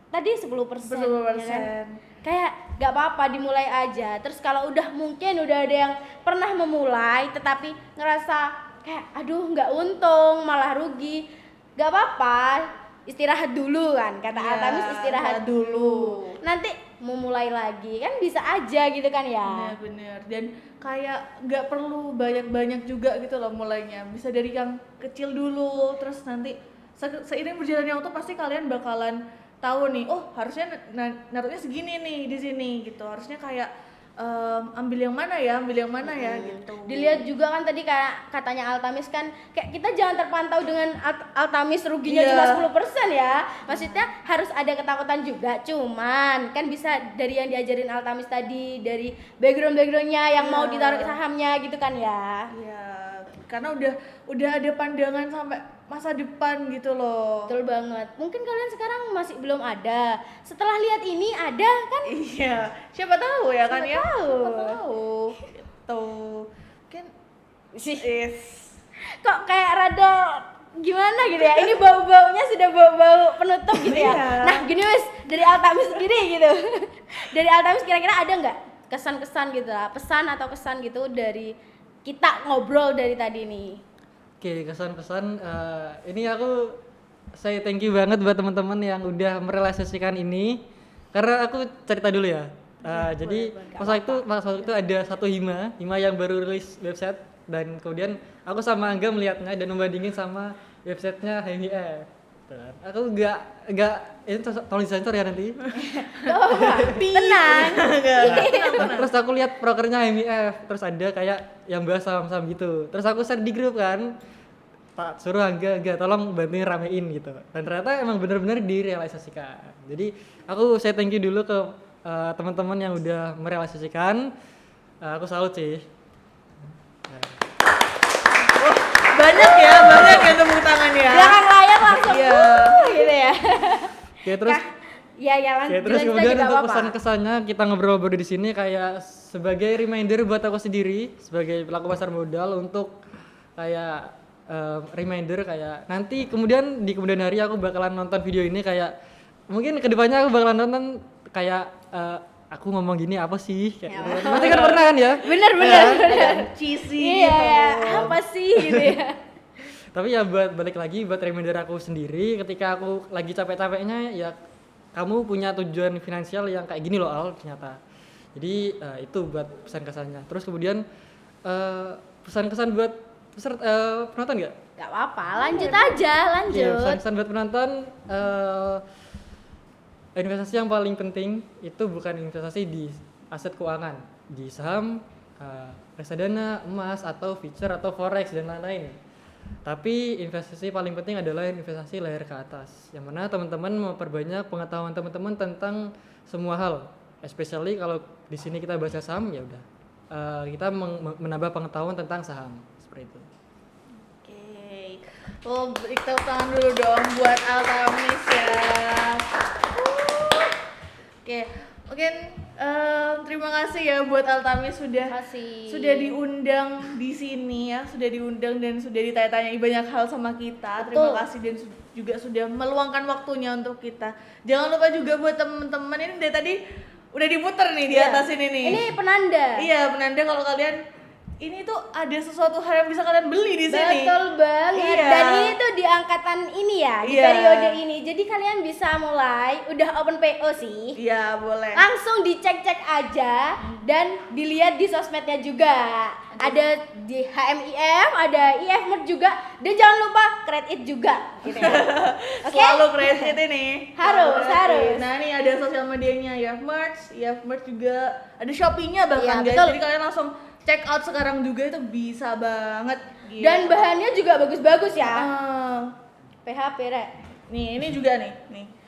tadi 10%. 10%. Ya kan? Kayak gak apa-apa dimulai aja. Terus kalau mungkin udah ada yang pernah memulai tetapi ngerasa kayak aduh nggak untung malah rugi, gak apa-apa, istirahat dulu kan kata Iya, Altamis, istirahat dulu. Nanti mau mulai lagi kan bisa aja gitu kan ya. Bener-bener, dan kayak nggak perlu banyak-banyak juga gitu loh mulainya, bisa dari yang kecil dulu, terus nanti seiring berjalannya waktu pasti kalian bakalan tahu nih, oh harusnya naruhnya segini nih di sini gitu, harusnya kayak ambil yang mana ya gitu. Dilihat juga kan tadi kayak katanya Altamis kan kayak kita jangan terpantau dengan Altamis ruginya Iya. cuma 10% ya. Maksudnya harus ada ketakutan juga, cuman kan bisa dari yang diajarin Altamis tadi, dari backgroundnya yang mau ditaruh sahamnya gitu kan ya. Iya, karena udah ada pandangan sampai masa depan gitu loh. Betul banget. Mungkin kalian sekarang masih belum ada. Setelah lihat ini ada kan? Iya, siapa tahu ya kan ya. tahu. Siapa tahu. Gitu. Kan Sih. is Kok kayak rada gimana gitu ya, ini bau-baunya sudah bau-bau penutup gitu ya. Iya. Nah gini Wis, dari Altamis sendiri gitu dari Altamis kira-kira ada nggak kesan-kesan gitu lah, pesan atau kesan gitu dari kita ngobrol dari tadi nih? Oke, kesan-pesan ini saya thank you banget buat teman-teman yang udah merealisasikan ini, karena aku cerita dulu ya. Jadi pas waktu itu ada satu hima yang baru rilis website, dan kemudian aku sama Angga melihatnya dan membandingin sama websitenya HMIF. Aku nggak ini tolong disensor ya nanti. Tenang. Terus aku lihat prokernya HMIF, terus ada kayak yang bahas saham-saham gitu. Terus aku share di grup kan, Pak suruh Angga tolong bantuin ramein gitu. Dan ternyata emang benar-benar direalisasikan. Jadi saya thank you dulu ke teman-teman yang udah merealisasikan. Aku salut sih. banyak ya tepuk tangan ya. Belakang layar langsung Iya. gitu ya. Oke, terus Ya terus lanjut kemudian aja, nggak untuk apa-apa. kesan-kesannya kita ngobrol-ngobrol di sini kayak sebagai reminder buat aku sendiri sebagai pelaku pasar modal, untuk kayak reminder kayak nanti di kemudian hari aku bakalan nonton video ini, kayak mungkin kedepannya aku bakalan nonton kayak aku ngomong gini apa sih kayak gitu. Nanti kan pernah kan ya? Bener. Cheesy Iya, gitu. apa sih gitu ya. Tapi ya balik lagi buat reminder aku sendiri ketika aku lagi capek-capeknya, ya kamu punya tujuan finansial yang kayak gini loh Al ternyata. Jadi itu buat pesan kesannya. Terus kemudian pesan kesan buat penonton nggak? Gak apa-apa, lanjut aja, Iya, lanjut. pesan buat penonton, investasi yang paling penting itu bukan investasi di aset keuangan, di saham, reksadana, emas, atau future, atau forex, dan lain-lain. Tapi investasi paling penting adalah investasi layar ke atas, yang mana teman-teman memperbanyak pengetahuan teman-teman tentang semua hal, especially kalau di sini kita bahas saham, ya udah kita menambah pengetahuan tentang saham seperti itu. Oh, beri tepuk tangan dulu dong buat Altamis ya. Oke, mungkin terima kasih ya buat Altamis sudah diundang di sini ya, sudah diundang dan sudah ditanya-tanyai banyak hal sama kita. Terima kasih dan juga sudah meluangkan waktunya untuk kita. Jangan lupa juga buat teman-teman, ini dari tadi udah diputer nih di atas ini nih. Ini penanda. Iya, penanda kalau kalian ini tuh ada sesuatu hal yang bisa kalian beli di sini. Betul banget. Iya. Dan ini tuh di angkatan ini ya, di Iya. periode ini. Jadi kalian bisa mulai, udah open PO sih. Iya, boleh. Langsung dicek-cek aja dan dilihat di sosmednya juga. Ada di HMIF, ada IF Merch juga. Dan jangan lupa Create It juga gitu ya. Oke? Selalu kredit ini. Harus, Oke. harus. Nah, ini ada sosial medianya IF Merch juga. Ada Shopee-nya bahkan Iya, guys. betul. Jadi kalian langsung check out sekarang juga itu bisa banget. Gitu. Dan bahannya juga bagus-bagus ya. Ah, PHP Rek. nih, ini juga nih.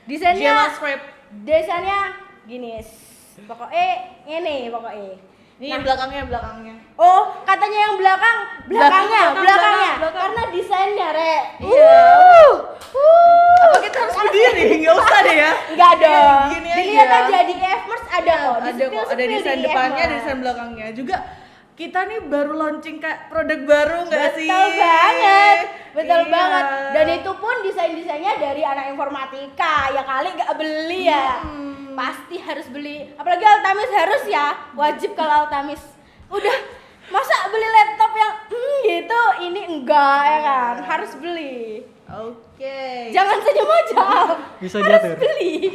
Desainnya Gemma Scrap. desainnya gini. Pokoknya ini pokoknya. Ini belakangnya. Oh, katanya yang belakangnya. Belakang. Karena desainnya, Rek. Iya. Apa kita harus berdiri? Enggak usah deh ya. Enggak dong. Gini Dilihat aja. aja di e-commerce ada kok. Ada kok, ada desain depannya, ada desain belakangnya. Juga kita nih baru launching kayak produk baru nggak sih? Betul banget. Betul Iya. banget. Dan itu pun desain-desainnya dari anak informatika. Ya kali nggak beli ya. Pasti harus beli. Apalagi Altamis harus ya. Wajib kalau Altamis. Udah masa beli laptop yang gitu, ini enggak ya kan. Harus beli. Oke. Jangan senyum aja. Bisa Harus diatur. beli.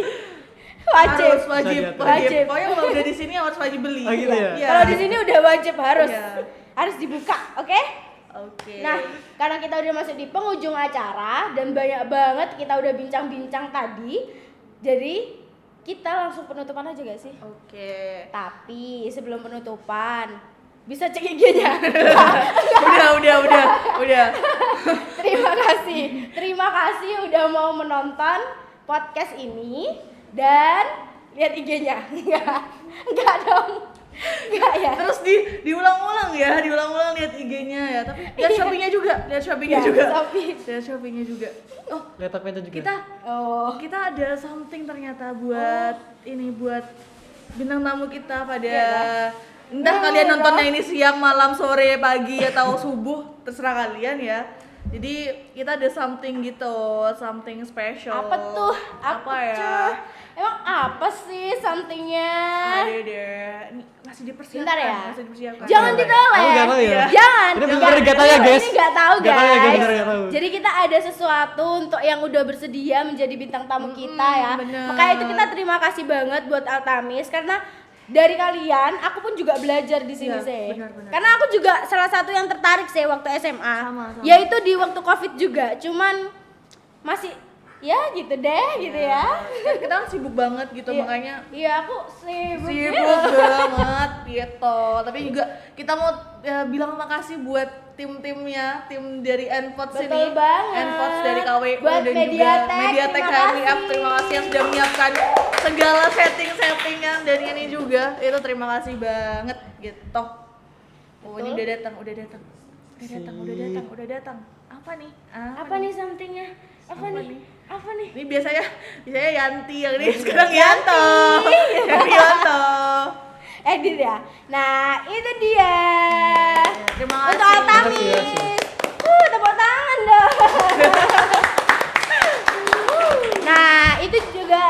Wajib. Harus wajib. Wajib. Pokoknya kalau udah di sini harus wajib beli. Oh, gitu ya? Iya. Kalau di sini udah wajib harus. Iya. Harus dibuka, oke? Oke. Nah, karena kita udah masuk di penghujung acara dan banyak banget kita udah bincang-bincang tadi. Jadi kita langsung penutupan aja gak sih? Oke. Tapi sebelum penutupan bisa cek IG-nya. Udah. Terima kasih udah mau menonton podcast ini dan lihat IG-nya. Enggak dong. Enggak ya. Terus diulang-ulang lihat IG-nya ya. Tapi lihat Iya. Shopee-nya juga, lihat Shopee-nya Ya, juga. Shopee. Lihat Shopee-nya juga. Oh, Lihat Tokopedia juga. kita ada something ternyata buat ini buat bintang tamu kita pada Iya, entah kalian nontonnya ini siang, malam, sore, pagi atau subuh, terserah kalian ya. Jadi kita ada something gitu, something special. Apa tuh? Apa ya? tuh? Emang apa sih somethingnya? Ada deh. Ini masih dipersiapkan. Bentar ya. Masih dipersiapkan. Jangan Aku ditelan. nggak tahu ya. Jangan. Ini bener-bener nggak tahu ya, guys. Ini nggak tahu Nggak tahu ya, guys. guys, bener nggak tahu. Jadi kita ada sesuatu untuk yang udah bersedia menjadi bintang tamu kita ya. bener. Makanya itu kita terima kasih banget buat Altamis karena dari kalian, aku pun juga belajar di sini Iya, sih. benar-benar. Karena aku juga salah satu yang tertarik sih waktu SMA. Sama. Yaitu di waktu Covid juga. Cuman masih ya gitu deh, gitu ya. Kan kita kan sibuk banget gitu, Iya. makanya Iya, aku sibuk. sibuk banget gitu. Tapi juga kita mau bilang makasih buat tim-timnya, tim dari Enpods Betul ini. banget. Enpods dari KWU Buat dan Mediatek, juga Mediatek terima HMIF. kasih. Terima kasih yang sudah menyiapkan segala setting-settingan dan ini juga. Itu terima kasih banget gitu. Oh, ini Betul. udah datang. Apa nih? Apa nih somethingnya? Apa Apa nih? nih? Apa nih? Ini biasanya Yanti yang ini sekarang Yanto. Yanto. Edit ya. Nah, itu dia. Terima Untuk kasih. Altamis. Terima kasih. Tepuk tangan dong. Nah, itu juga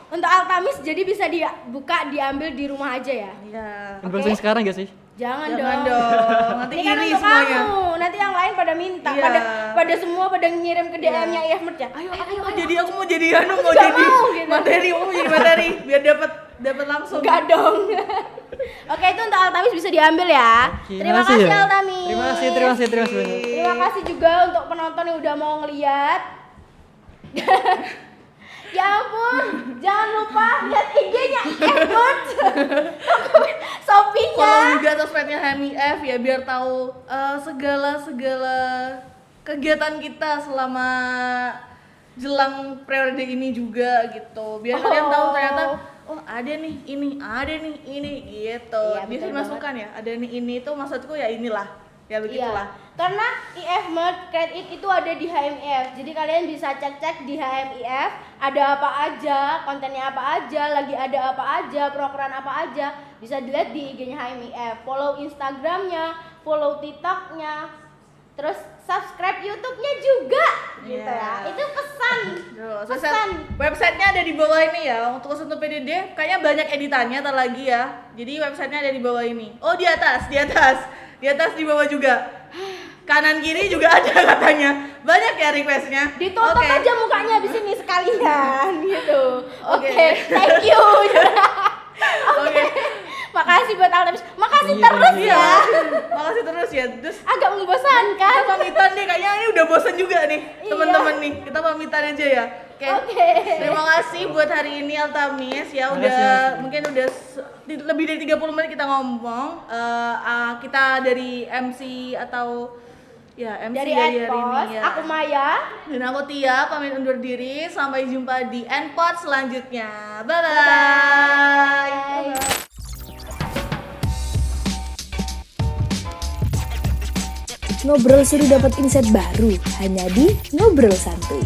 untuk Altamis jadi bisa dibuka diambil di rumah aja ya. Iya. Unboxing sekarang gak sih? Jangan, Jangan dong. dong. Nanti Ini kan iri untuk semuanya. kamu. Nanti yang lain pada minta, Iya. pada semua pada ngirim ke DM-nya IF Merch ya. Ayo, aku mau jadi mau Aku jadi juga mau, gitu. materi, mau jadi materi biar dapat langsung. Enggak dong. Oke, itu untuk Altamis bisa diambil ya. Oke, Terima makasih kasih ya. Altamis. Terima kasih banyak. Terima kasih juga untuk penonton yang udah mau ngeliat. Ya ampun, jangan lupa lihat IG-nya Effort. Shopee-nya. Follow juga sosmednya HMIF ya biar tahu segala kegiatan kita selama jelang periode ini juga gitu. Biar kalian tahu ternyata oh ada nih ini gitu. Iya, Biasa betul dimasukkan ya. Ada nih ini tuh maksudku ya inilah. Ya begitulah. Iya. Karena IF Merch Create It itu ada di HMIF. Jadi kalian bisa cek-cek di HMIF ada apa aja, kontennya apa aja, lagi ada apa aja, prokeran apa aja. Bisa dilihat di IG-nya HMIF. Follow Instagramnya, follow TikTok-nya. Terus subscribe YouTube-nya juga gitu Iya. ya. Itu pesan. Tuh, Pesan. websitenya ada di bawah ini ya. Untuk PDD kayaknya banyak editannya ntar lagi ya. Jadi websitenya ada di bawah ini. Oh di atas. di atas, di bawah juga. Kanan kiri juga ada katanya. Banyak ya requestnya. Ditutup Oke. aja mukanya di sini sekalian gitu. Oke. Oke, thank you. Oke. Makasih buat Altamis. Makasih Iya, terus thank you. ya. Makasih terus ya. Terus Agak membosankan. kita pamitan nih, kayaknya ini udah bosan juga nih Iya. teman-teman nih. Kita pamitan aja ya. Oke. Terima kasih buat hari ini Altamis ya, Makasih, udah makasih. mungkin udah lebih dari 30 menit kita ngomong. Kita dari MC atau ya MC Dari hari Endpost, ini ya. aku Maya. Dan aku Tia pamit undur diri. Sampai jumpa di Endpost selanjutnya. Bye bye. Bye. Ngobrol seru dapat insight baru hanya di Ngobrol Santuy.